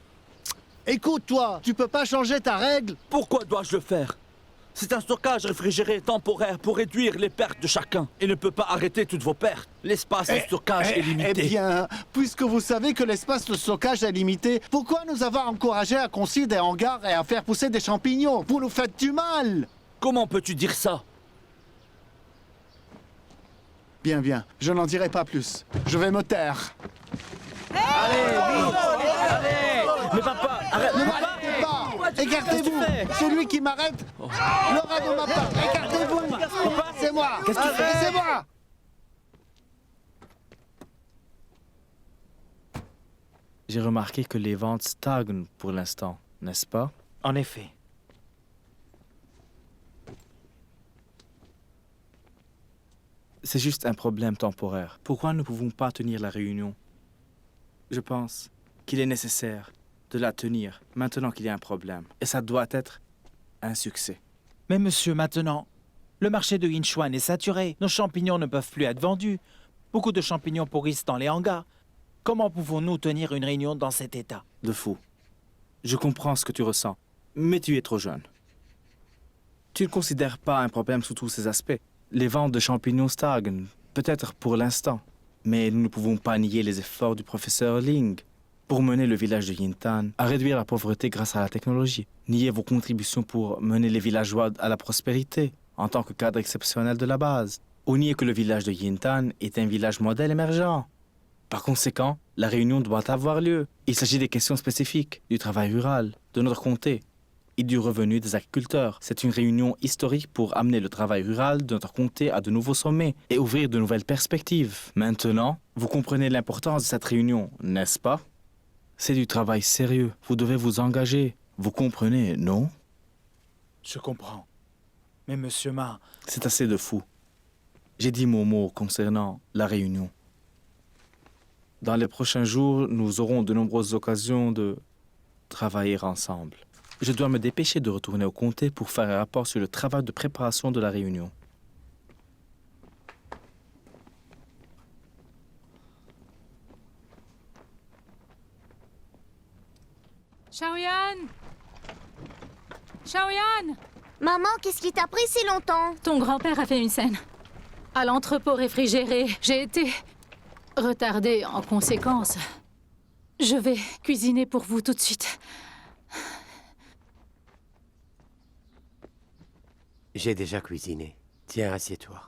S5: Écoute, toi, tu peux pas changer ta règle?
S7: Pourquoi dois-je le faire? C'est un stockage réfrigéré temporaire pour réduire les pertes de chacun. Il ne peut pas arrêter toutes vos pertes. L'espace de stockage est limité.
S5: Eh bien, puisque vous savez que l'espace de stockage est limité, pourquoi nous avoir encouragés à construire des hangars et à faire pousser des champignons? Vous nous faites du mal!
S7: Comment peux-tu dire ça?
S5: Bien, bien. Je n'en dirai pas plus. Je vais me taire.
S9: Allez, vite! Allez! Mais papa, arrête!
S5: Ne m'arrêtez pas! Écartez-vous! Celui qui m'arrête l'aura de ma part! Écartez-vous! C'est moi!
S9: Qu'est-ce que tu fais?
S5: C'est moi!
S9: J'ai remarqué que les ventes stagnent pour l'instant, n'est-ce pas?
S17: En effet.
S9: C'est juste un problème temporaire. Pourquoi ne pouvons pas tenir la réunion? Je pense qu'il est nécessaire de la tenir maintenant qu'il y a un problème. Et ça doit être un succès.
S17: Mais monsieur, maintenant, le marché de Yinchuan est saturé. Nos champignons ne peuvent plus être vendus. Beaucoup de champignons pourrissent dans les hangars. Comment pouvons-nous tenir une réunion dans cet état?
S9: De fou. Je comprends ce que tu ressens, mais tu es trop jeune. Tu ne considères pas un problème sous tous ces aspects. Les ventes de champignons stagnent, peut-être pour l'instant. Mais nous ne pouvons pas nier les efforts du professeur Ling pour mener le village de Yintan à réduire la pauvreté grâce à la technologie. Nier vos contributions pour mener les villageois à la prospérité en tant que cadre exceptionnel de la base. Ou nier que le village de Yintan est un village modèle émergent. Par conséquent, la réunion doit avoir lieu. Il s'agit des questions spécifiques, du travail rural, de notre comté et du revenu des agriculteurs. C'est une réunion historique pour amener le travail rural de notre comté à de nouveaux sommets et ouvrir de nouvelles perspectives. Maintenant, vous comprenez l'importance de cette réunion, n'est-ce pas? C'est du travail sérieux. Vous devez vous engager. Vous comprenez, non?
S17: Je comprends. Mais monsieur Ma...
S9: C'est assez de fou. J'ai dit mon mot concernant la réunion. Dans les prochains jours, nous aurons de nombreuses occasions de travailler ensemble. Je dois me dépêcher de retourner au comté pour faire un rapport sur le travail de préparation de la réunion.
S13: Xiaoyan! Xiaoyan!
S1: Maman, qu'est-ce qui t'a pris si longtemps?
S13: Ton grand-père a fait une scène. À l'entrepôt réfrigéré, j'ai été retardée en conséquence. Je vais cuisiner pour vous tout de suite.
S10: J'ai déjà cuisiné. Tiens, assieds-toi.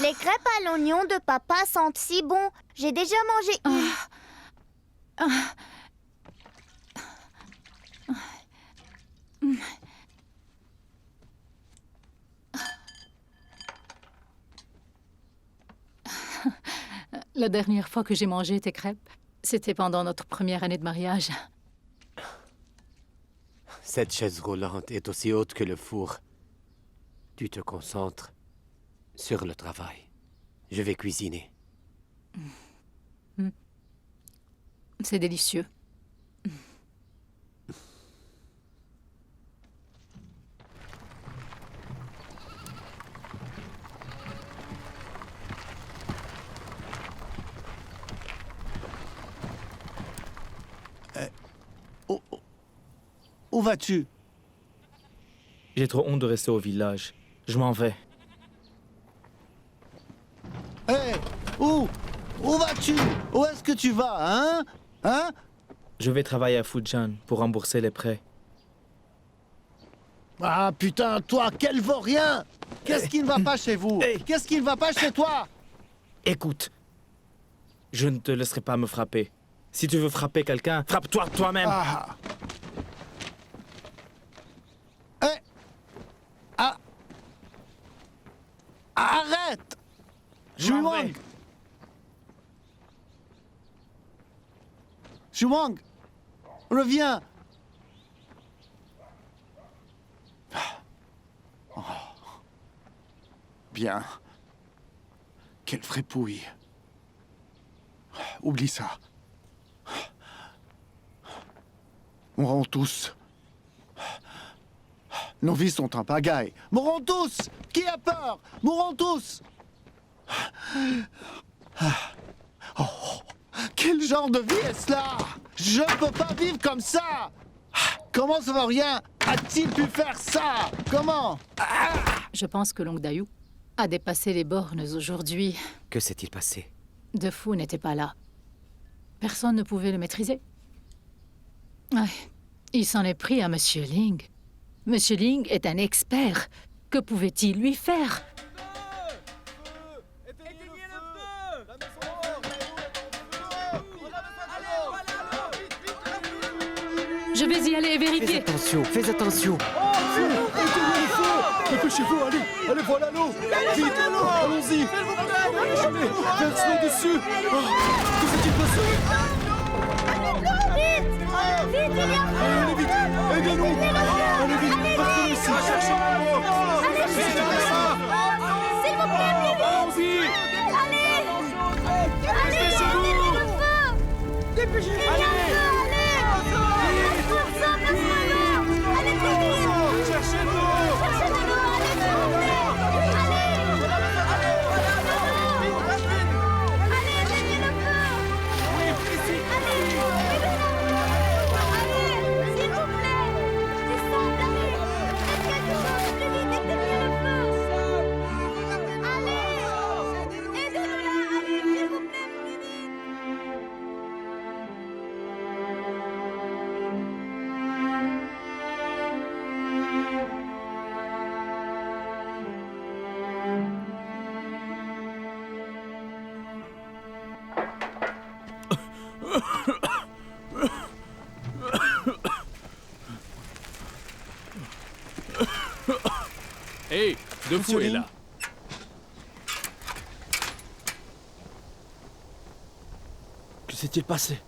S1: Les crêpes à l'oignon de papa sentent si bon. J'ai déjà mangé une.
S13: La dernière fois que j'ai mangé tes crêpes, c'était pendant notre première année de mariage.
S10: Cette chaise roulante est aussi haute que le four. Tu te concentres sur le travail. Je vais cuisiner.
S13: C'est délicieux.
S5: Où vas-tu?
S9: J'ai trop honte de rester au village. Je m'en vais.
S5: Hé! Où vas-tu? Où est-ce que tu vas, hein? Hein?
S9: Je vais travailler à Fujian pour rembourser les prêts.
S5: Ah putain, toi, quel vaurien! Qu'est-ce qui ne va pas chez vous? Qu'est-ce qui ne va pas chez toi?
S9: Écoute, je ne te laisserai pas me frapper. Si tu veux frapper quelqu'un, frappe-toi toi-même.
S5: Ah. Arrête! Shuang! Shuang! Reviens! Oh. Bien. Quelle frépouille. Oublie ça. Mourrons tous. Nos vies sont en pagaille. Mourrons tous! Qui a peur? Mourrons tous! Oh, quel genre de vie est-ce là? Je ne peux pas vivre comme ça! Comment Savorien a-t-il pu faire ça? Comment?
S13: Je pense que l'oncle Dayou a dépassé les bornes aujourd'hui.
S10: Que s'est-il passé?
S13: De Fou n'était pas là. Personne ne pouvait le maîtriser. Ouais. Il s'en est pris à Monsieur Ling. Monsieur Ling est un expert. Que pouvait-il lui faire? Je vais y aller et vérifier.
S10: Fais attention.
S6: Éteignez le feu! Dépêchez-vous, allez, voilà l'eau! Vite, allons-y! Allez, verse l'eau dessus! Que s'est-il passé?
S1: Vite, il y a feu!
S6: Allez, vite! Aidez-nous! Allez, vite! Partez ici! Cherchez-moi!
S1: S'il vous plaît, plus vite!
S6: Allons-y!
S1: Allez, éteignez le feu! Dépêchez-vous! Allez! Allez, plus vite!
S6: Cherchez de l'eau!
S1: Cherchez de l'eau, allez, s'il vous plaît! Allez, éteignez le feu! Allez, s'il vous plaît! Descendez, allez! Faites quelque chose, plus vite, éteignez le feu! Allez! Aidez-nous là, allez, s'il vous plaît, plus vite!
S3: Hé, De Fou est là.
S7: Que s'est-il passé?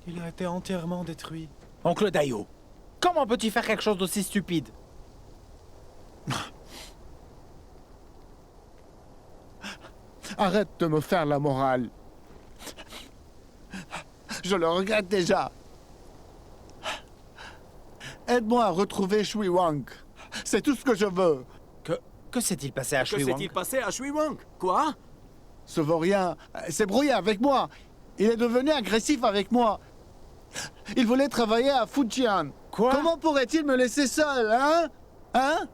S17: Il a été entièrement détruit. Oncle Dayou, comment peux-tu faire quelque chose d'aussi stupide?
S5: Arrête de me faire la morale. Je le regrette déjà. Aide-moi à retrouver Shui Wang. C'est tout ce que je veux.
S17: Que s'est-il passé à Shui
S6: Que
S17: Wang?
S6: s'est-il passé à Shui Wang? Quoi?
S5: Ce vaurien s'est brouillé avec moi. Il est devenu agressif avec moi. Il voulait travailler à Fujian.
S17: Quoi?
S5: Comment pourrait-il me laisser seul, hein? Hein?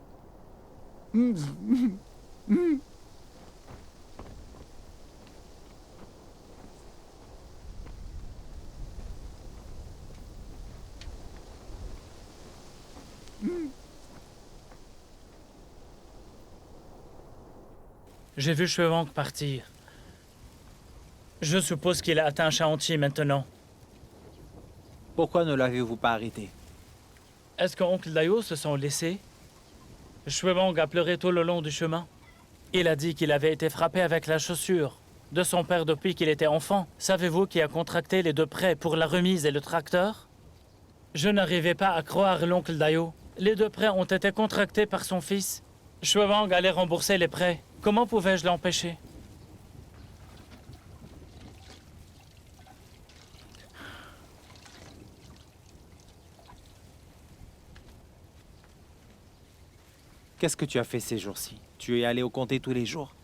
S8: J'ai vu Shui Wang partir. Je suppose qu'il a atteint Shaanti maintenant.
S17: Pourquoi ne l'avez-vous pas arrêté?
S8: Est-ce que oncle Dayou se sont laissés? Shui Wang a pleuré tout le long du chemin. Il a dit qu'il avait été frappé avec la chaussure de son père depuis qu'il était enfant. Savez-vous qui a contracté les 2 prêts pour la remise et le tracteur? Je n'arrivais pas à croire l'oncle Dayou. Les 2 prêts ont été contractés par son fils. Shui Wang allait rembourser les prêts. Comment pouvais-je l'empêcher?
S17: Qu'est-ce que tu as fait ces jours-ci? Tu es allé au comté tous les jours?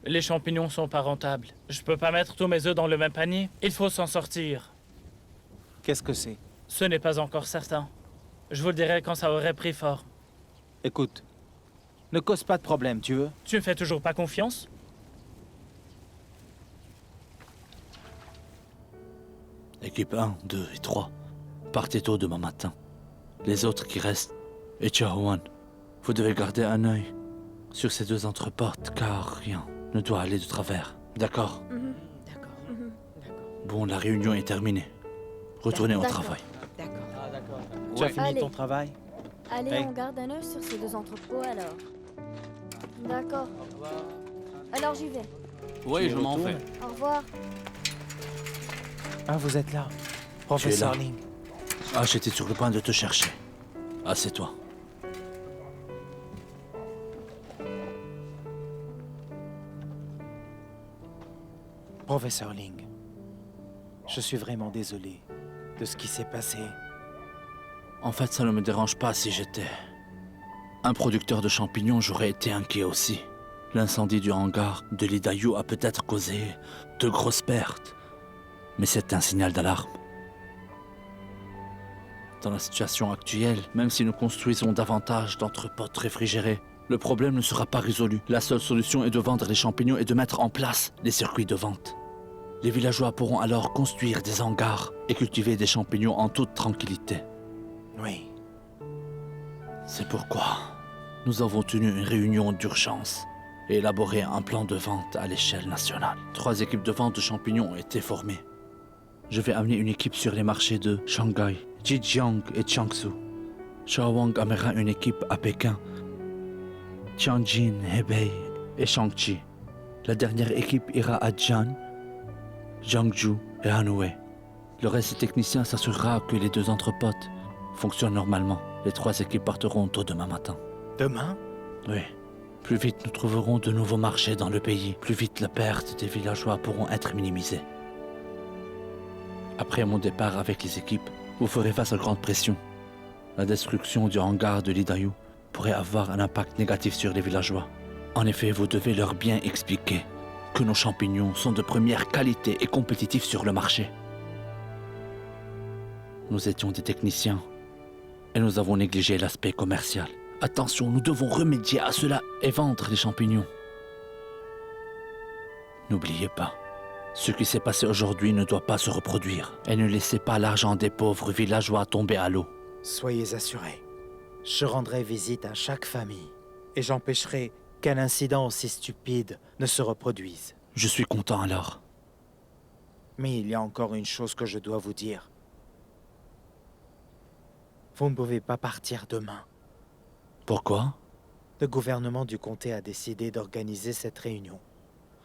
S8: Les champignons sont pas rentables. Je peux pas mettre tous mes œufs dans le même panier. Il faut s'en sortir.
S17: Qu'est-ce que c'est?
S8: Ce n'est pas encore certain. Je vous le dirai quand ça aurait pris fort.
S17: Écoute, ne cause pas de problème, tu veux?
S8: Tu me fais toujours pas confiance?
S7: Équipe 1, 2 et 3, partez tôt demain matin. Les autres qui restent, et Chahuan, vous devez garder un œil sur ces 2 entreportes, car rien ne doit aller de travers. D'accord?
S15: D'accord.
S7: Bon, la réunion est terminée. Retournez au travail.
S15: D'accord.
S17: Tu as fini
S15: Allez.
S17: ton travail?
S15: Allez,
S17: Hey.
S15: on garde un œil sur ces 2 entrepôts alors. D'accord. Alors j'y vais.
S3: Oui, je m'en vais.
S15: Au revoir.
S17: Ah, vous êtes là.
S7: Tu es
S17: Professeur
S7: là.
S17: Ling.
S7: Ah, j'étais sur le point de te chercher. Assieds-toi.
S17: Professeur Ling, je suis vraiment désolé de ce qui s'est passé.
S7: En fait, ça ne me dérange pas si j'étais Un producteur de champignons, j'aurais été inquiet aussi. L'incendie du hangar de l'Idayu a peut-être causé de grosses pertes, mais c'est un signal d'alarme. Dans la situation actuelle, même si nous construisons davantage d'entrepôts réfrigérés, le problème ne sera pas résolu. La seule solution est de vendre les champignons et de mettre en place les circuits de vente. Les villageois pourront alors construire des hangars et cultiver des champignons en toute tranquillité.
S17: Oui.
S7: C'est pourquoi nous avons tenu une réunion d'urgence et élaboré un plan de vente à l'échelle nationale. 3 équipes de vente de champignons ont été formées. Je vais amener une équipe sur les marchés de Shanghai, Zhejiang et Jiangsu. Shaowang amènera une équipe à Pékin, Tianjin, Hebei et Shangqi. La dernière équipe ira à Jian, Jiangsu et Anhui. Le reste des techniciens s'assurera que les 2 entrepôts fonctionnent normalement. Les 3 équipes partiront tôt demain matin.
S17: Demain?
S7: Oui. Plus vite nous trouverons de nouveaux marchés dans le pays, plus vite la perte des villageois pourront être minimisées. Après mon départ avec les équipes, vous ferez face à grande pression. La destruction du hangar de l'Idayu pourrait avoir un impact négatif sur les villageois. En effet, vous devez leur bien expliquer que nos champignons sont de première qualité et compétitifs sur le marché. Nous étions des techniciens et nous avons négligé l'aspect commercial. Attention, nous devons remédier à cela et vendre les champignons. N'oubliez pas, ce qui s'est passé aujourd'hui ne doit pas se reproduire. Et ne laissez pas l'argent des pauvres villageois tomber à l'eau.
S17: Soyez assurés. Je rendrai visite à chaque famille et j'empêcherai qu'un incident aussi stupide ne se reproduise.
S7: Je suis content alors.
S17: Mais il y a encore une chose que je dois vous dire. Vous ne pouvez pas partir demain.
S7: Pourquoi?
S17: Le gouvernement du comté a décidé d'organiser cette réunion.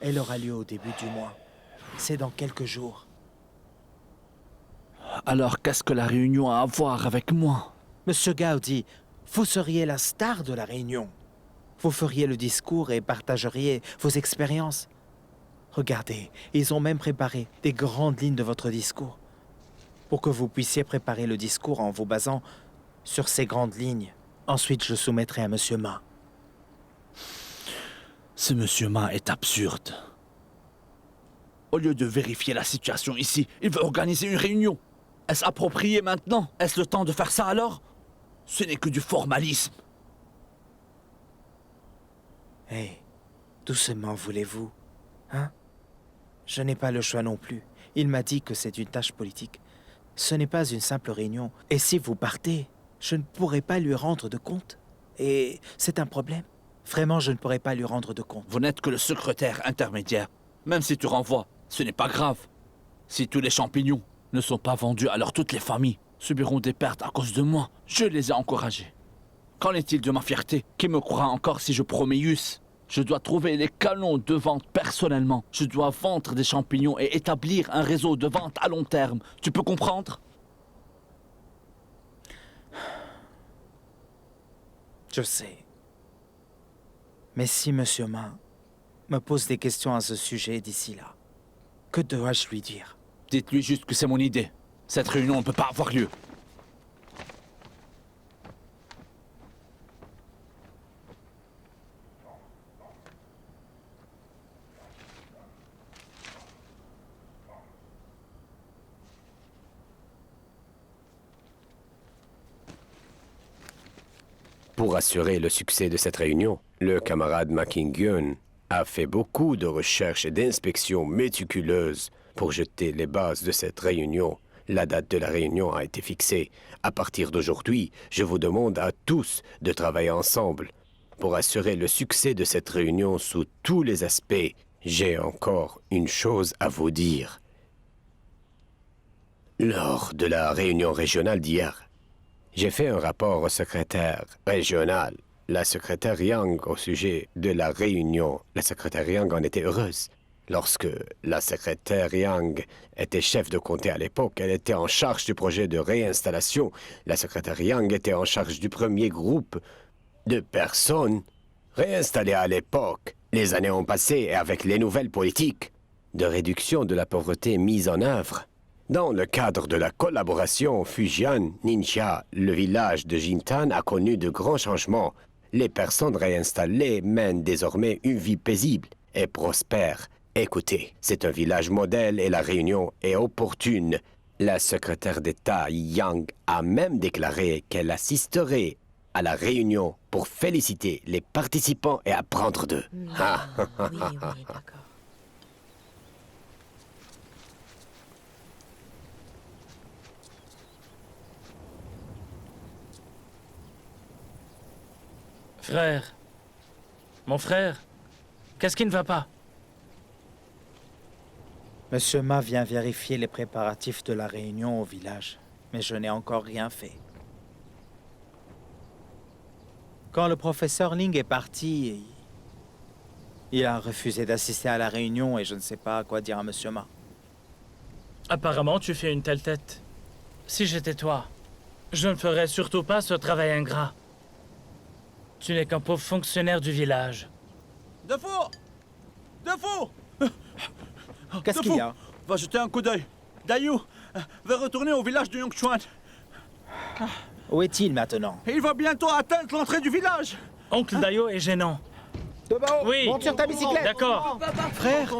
S17: Elle aura lieu au début du mois. C'est dans quelques jours.
S7: Alors qu'est-ce que la réunion a à voir avec moi?
S17: Monsieur Gaudi, vous seriez la star de la réunion. Vous feriez le discours et partageriez vos expériences. Regardez, ils ont même préparé des grandes lignes de votre discours. Pour que vous puissiez préparer le discours en vous basant sur ces grandes lignes. Ensuite, je soumettrai à Monsieur Ma.
S7: Ce Monsieur Ma est absurde. Au lieu de vérifier la situation ici, il veut organiser une réunion. Est-ce approprié maintenant? Est-ce le temps de faire ça alors? Ce n'est que du formalisme.
S17: Hé, doucement voulez-vous, hein? Je n'ai pas le choix non plus. Il m'a dit que c'est une tâche politique. Ce n'est pas une simple réunion. Et si vous partez, je ne pourrai pas lui rendre de compte. Et c'est un problème. Vraiment, je ne pourrai pas lui rendre de compte.
S7: Vous n'êtes que le secrétaire intermédiaire. Même si tu renvoies, ce n'est pas grave. Si tous les champignons ne sont pas vendus, alors toutes les familles subiront des pertes à cause de moi. Je les ai encouragés. Qu'en est-il de ma fierté? Qui me croira encore si je proméus? Je dois trouver les canaux de vente personnellement. Je dois vendre des champignons et établir un réseau de vente à long terme. Tu peux comprendre?
S17: Je sais. Mais si Monsieur Ma me pose des questions à ce sujet d'ici là, que dois-je lui dire?
S7: Dites-lui juste que c'est mon idée. Cette réunion ne peut pas avoir lieu.
S10: Pour assurer le succès de cette réunion, le camarade McKingun a fait beaucoup de recherches et d'inspections méticuleuses pour jeter les bases de cette réunion. La date de la réunion a été fixée. À partir d'aujourd'hui, je vous demande à tous de travailler ensemble pour assurer le succès de cette réunion sous tous les aspects. J'ai encore une chose à vous dire. Lors de la réunion régionale d'hier, j'ai fait un rapport au secrétaire régional, la secrétaire Yang, au sujet de la réunion. La secrétaire Yang en était heureuse. Lorsque la secrétaire Yang était chef de comté à l'époque, elle était en charge du projet de réinstallation. La secrétaire Yang était en charge du premier groupe de personnes réinstallées à l'époque. Les années ont passé et avec les nouvelles politiques de réduction de la pauvreté mises en œuvre, dans le cadre de la collaboration Fujian Ninja, le village de Jintan a connu de grands changements. Les personnes réinstallées mènent désormais une vie paisible et prospère. Écoutez, c'est un village modèle et la réunion est opportune. La secrétaire d'État Yang a même déclaré qu'elle assisterait à la réunion pour féliciter les participants et apprendre d'eux. Ah.
S16: Oui, d'accord.
S8: Frère. Mon frère. Qu'est-ce qui ne va pas?
S17: Monsieur Ma vient vérifier les préparatifs de la réunion au village, mais je n'ai encore rien fait. Quand le professeur Ling est parti, il a refusé d'assister à la réunion et je ne sais pas quoi dire à Monsieur Ma.
S8: Apparemment, tu fais une telle tête. Si j'étais toi, je ne ferais surtout pas ce travail ingrat. Tu n'es qu'un pauvre fonctionnaire du village.
S6: De fou!
S17: Qu'est-ce qu'il y a?
S6: Va jeter un coup d'œil. Dayu va retourner au village de Yongchuan.
S17: Où est-il maintenant?
S6: Et il va bientôt atteindre l'entrée du village.
S8: Oncle Dayo est gênant. Oui.
S17: Monte sur ta bicyclette.
S8: D'accord.
S9: Frère,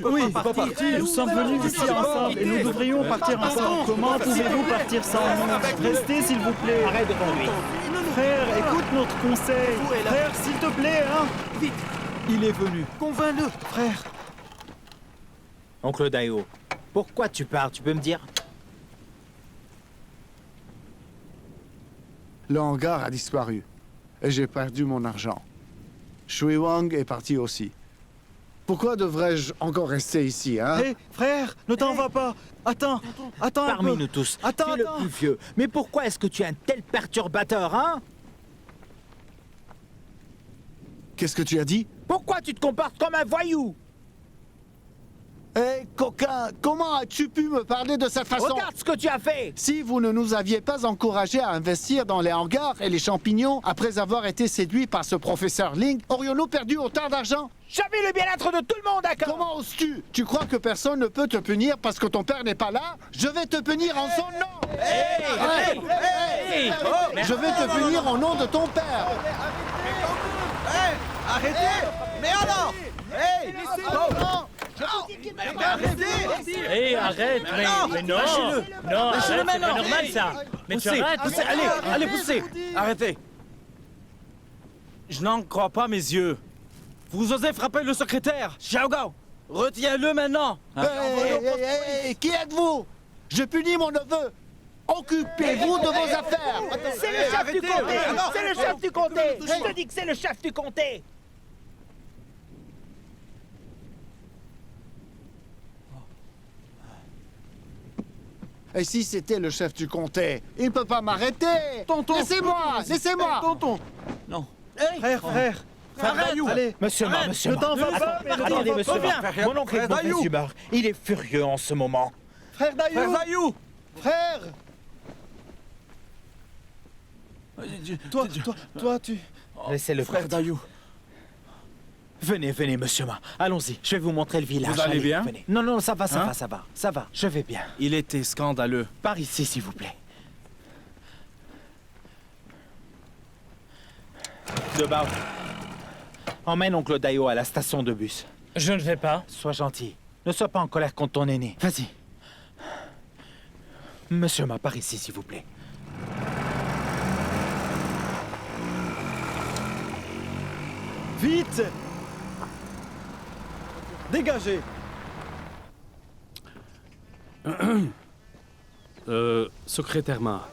S9: oui, pas partir. Nous sommes venus ici ensemble et nous devrions partir ensemble. Comment pouvez-vous partir sans nous? Restez, s'il vous plaît.
S17: Arrête de conduire.
S9: Frère, écoute notre conseil. Frère, s'il te plaît, hein. Vite. Il est venu. Convainc-le, frère.
S17: Oncle Dayo, pourquoi tu pars? Tu peux me dire?
S5: Le hangar a disparu et j'ai perdu mon argent. Shui Wang est parti aussi. Pourquoi devrais-je encore rester ici, hein?
S9: Hé, frère, ne t'en vas pas. Attends un peu.
S17: Parmi nous tous, tu es le plus vieux. Mais pourquoi est-ce que tu es un tel perturbateur, hein?
S5: Qu'est-ce que tu as dit?
S17: Pourquoi tu te comportes comme un voyou?
S5: Hé, coquin, comment as-tu pu me parler de cette façon?
S17: Regarde ce que tu as fait!
S5: Si vous ne nous aviez pas encouragés à investir dans les hangars et les champignons après avoir été séduits par ce professeur Ling, aurions-nous perdu autant d'argent?
S17: J'avais le bien-être de tout le monde, d'accord?
S5: Comment oses-tu? Tu crois que personne ne peut te punir parce que ton père n'est pas là? Je vais te punir en son nom! Je vais te punir au nom de ton père!
S6: Arrêtez! Mais alors! Hey!
S8: Hé, arrête, mais non! Non, arrête, c'est pas normal ça! Mais tu arrêtes!
S9: Allez, poussez! Arrêtez! Je n'en crois pas mes yeux. Vous osez frapper le secrétaire! Xiaogao! Retiens-le maintenant!
S5: Hey, qui êtes-vous? Je punis mon neveu! Occupez-vous de vos affaires!
S17: C'est le chef du comté! C'est le chef du comté! Je te dis que c'est le chef du comté!
S5: Et si c'était le chef du comté? Il ne peut pas m'arrêter!
S9: Tonton!
S5: Laissez-moi! Laissez-moi!
S9: Tonton! Non! Frère!
S17: Dayu!
S9: Allez!
S17: Monsieur Ma,
S9: ne t'en vas pas!
S17: Attendez, monsieur Ma. Mon oncle est de mauvaise humeur. Il est furieux en ce moment.
S9: Frère Dayu! Frère! Toi, tu...
S17: Laissez-le
S9: frère Dayu.
S17: Venez, monsieur Ma. Allons-y, je vais vous montrer le village.
S9: Vous allez bien?
S17: Venez. Non, ça va. Je vais bien.
S9: Il était scandaleux.
S17: Par ici, s'il vous plaît. De Bao. Emmène oncle Dayo à la station de bus.
S8: Je ne vais pas.
S17: Sois gentil. Ne sois pas en colère contre ton aîné. Vas-y. Monsieur Ma, par ici, s'il vous plaît.
S9: Vite! Dégagez!
S3: Secrétaire Ma,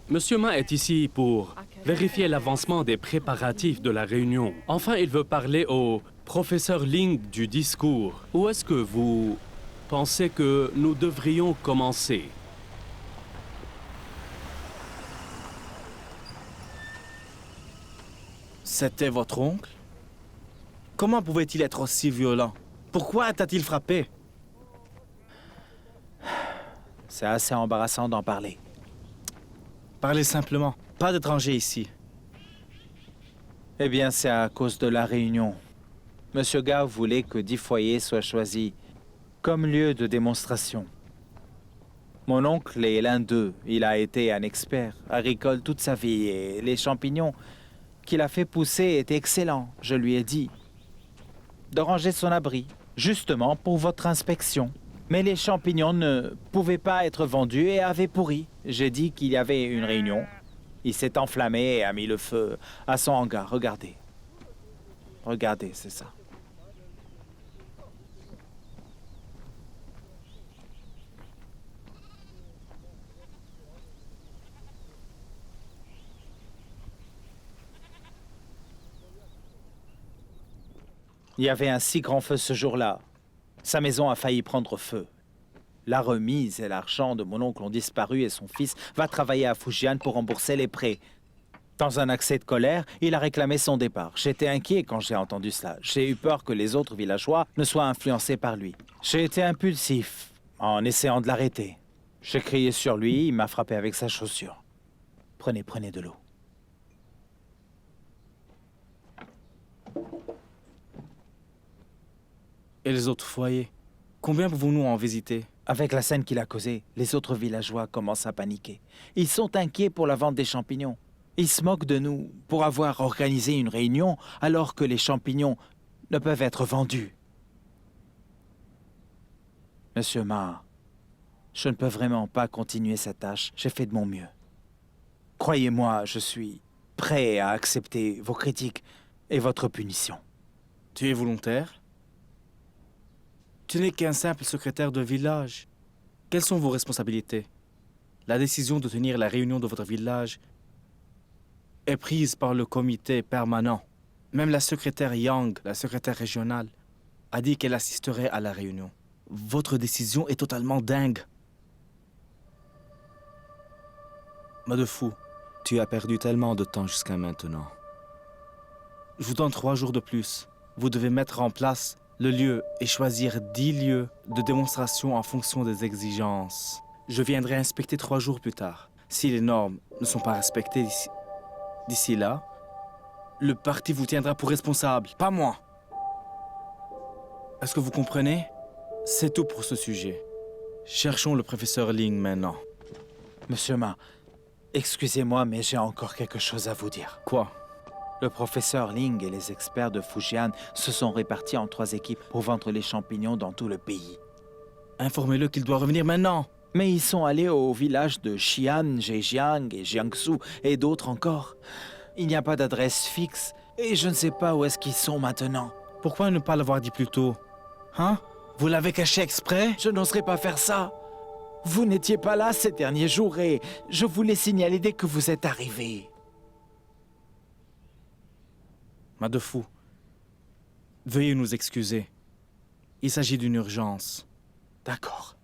S3: Monsieur Ma est ici pour vérifier l'avancement des préparatifs de la réunion. Enfin, il veut parler au professeur Ling du discours. Où est-ce que vous pensez que nous devrions commencer?
S9: C'était votre oncle? Comment pouvait-il être aussi violent? Pourquoi t'a-t-il frappé?
S17: C'est assez embarrassant d'en parler.
S9: Parlez simplement. Pas d'étrangers ici.
S17: Eh bien, c'est à cause de la réunion. Monsieur Gao voulait que 10 foyers soient choisis comme lieu de démonstration. Mon oncle est l'un d'eux. Il a été un expert agricole toute sa vie et les champignons qu'il a fait pousser est excellent. Je lui ai dit de ranger son abri, justement pour votre inspection. Mais les champignons ne pouvaient pas être vendus et avaient pourri. J'ai dit qu'il y avait une réunion. Il s'est enflammé et a mis le feu à son hangar. Regardez. Regardez, c'est ça. Il y avait un si grand feu ce jour-là. Sa maison a failli prendre feu. La remise et l'argent de mon oncle ont disparu et son fils va travailler à Fujian pour rembourser les prêts. Dans un accès de colère, il a réclamé son départ. J'étais inquiet quand j'ai entendu cela. J'ai eu peur que les autres villageois ne soient influencés par lui. J'ai été impulsif en essayant de l'arrêter. J'ai crié sur lui, il m'a frappé avec sa chaussure. Prenez de l'eau.
S9: Et les autres foyers? Combien pouvons-nous en visiter?
S17: Avec la scène qu'il a causée, les autres villageois commencent à paniquer. Ils sont inquiets pour la vente des champignons. Ils se moquent de nous pour avoir organisé une réunion alors que les champignons ne peuvent être vendus. Monsieur Ma, je ne peux vraiment pas continuer cette tâche. J'ai fait de mon mieux. Croyez-moi, je suis prêt à accepter vos critiques et votre punition.
S9: Tu es volontaire? Tu n'es qu'un simple secrétaire de village. Quelles sont vos responsabilités? La décision de tenir la réunion de votre village est prise par le comité permanent. Même la secrétaire Yang, la secrétaire régionale, a dit qu'elle assisterait à la réunion. Votre décision est totalement dingue. Madefou, tu as perdu tellement de temps jusqu'à maintenant. Je vous donne 3 jours de plus. Vous devez mettre en place le lieu et choisir 10 lieux de démonstration en fonction des exigences. Je viendrai inspecter 3 jours plus tard. Si les normes ne sont pas respectées d'ici là, le parti vous tiendra pour responsable, pas moi. Est-ce que vous comprenez? C'est tout pour ce sujet. Cherchons le professeur Ling maintenant.
S17: Monsieur Ma, excusez-moi, mais j'ai encore quelque chose à vous dire.
S9: Quoi?
S17: Le professeur Ling et les experts de Fujian se sont répartis en 3 équipes pour vendre les champignons dans tout le pays.
S9: Informez-le qu'il doit revenir maintenant.
S17: Mais ils sont allés au village de Xi'an, Zhejiang et Jiangsu et d'autres encore. Il n'y a pas d'adresse fixe et je ne sais pas où est-ce qu'ils sont maintenant.
S9: Pourquoi ne pas l'avoir dit plus tôt? Hein? Vous l'avez caché exprès?
S17: Je n'oserais pas faire ça. Vous n'étiez pas là ces derniers jours et je voulais signaler dès que vous êtes arrivé.
S9: Madefou, veuillez nous excuser. Il s'agit d'une urgence.
S17: D'accord.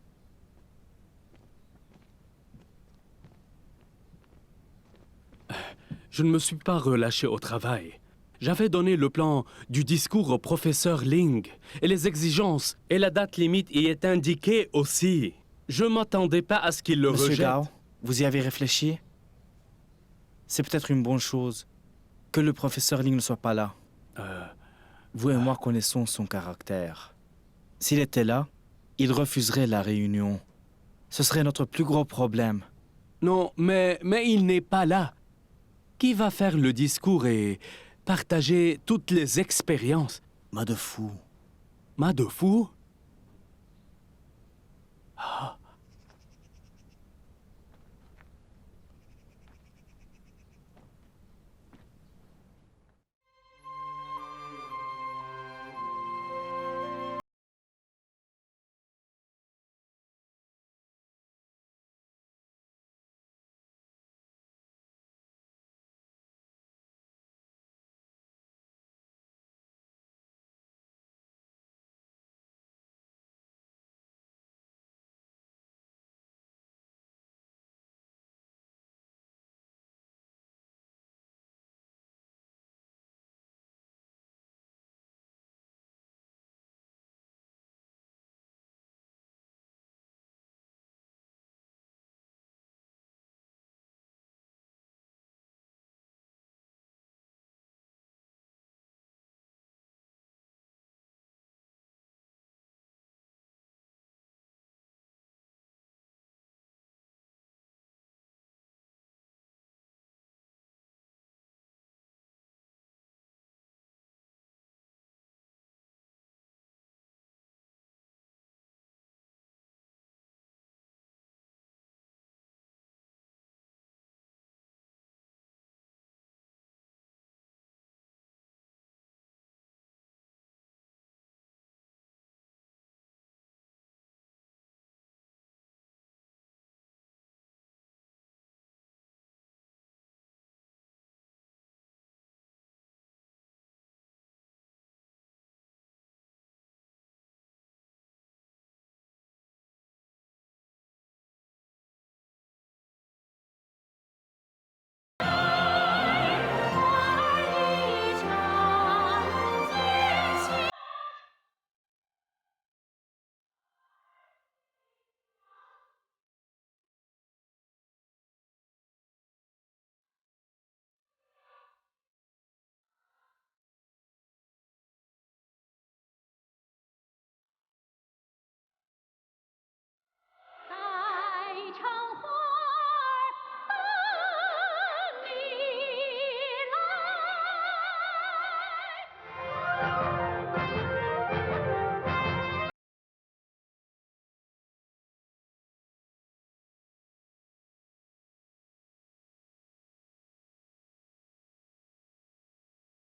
S3: Je ne me suis pas relâché au travail. J'avais donné le plan du discours au professeur Ling et les exigences et la date limite y est indiquée aussi. Je ne m'attendais pas à ce qu'il le rejette.
S9: Monsieur Gao, vous y avez réfléchi? C'est peut-être une bonne chose que le professeur Ling ne soit pas là. Vous et moi connaissons son caractère. S'il était là, il refuserait la réunion. Ce serait notre plus gros problème.
S3: Non, mais il n'est pas là. Qui va faire le discours et partager toutes les expériences?
S9: Madefou.
S3: Madefou? Ah.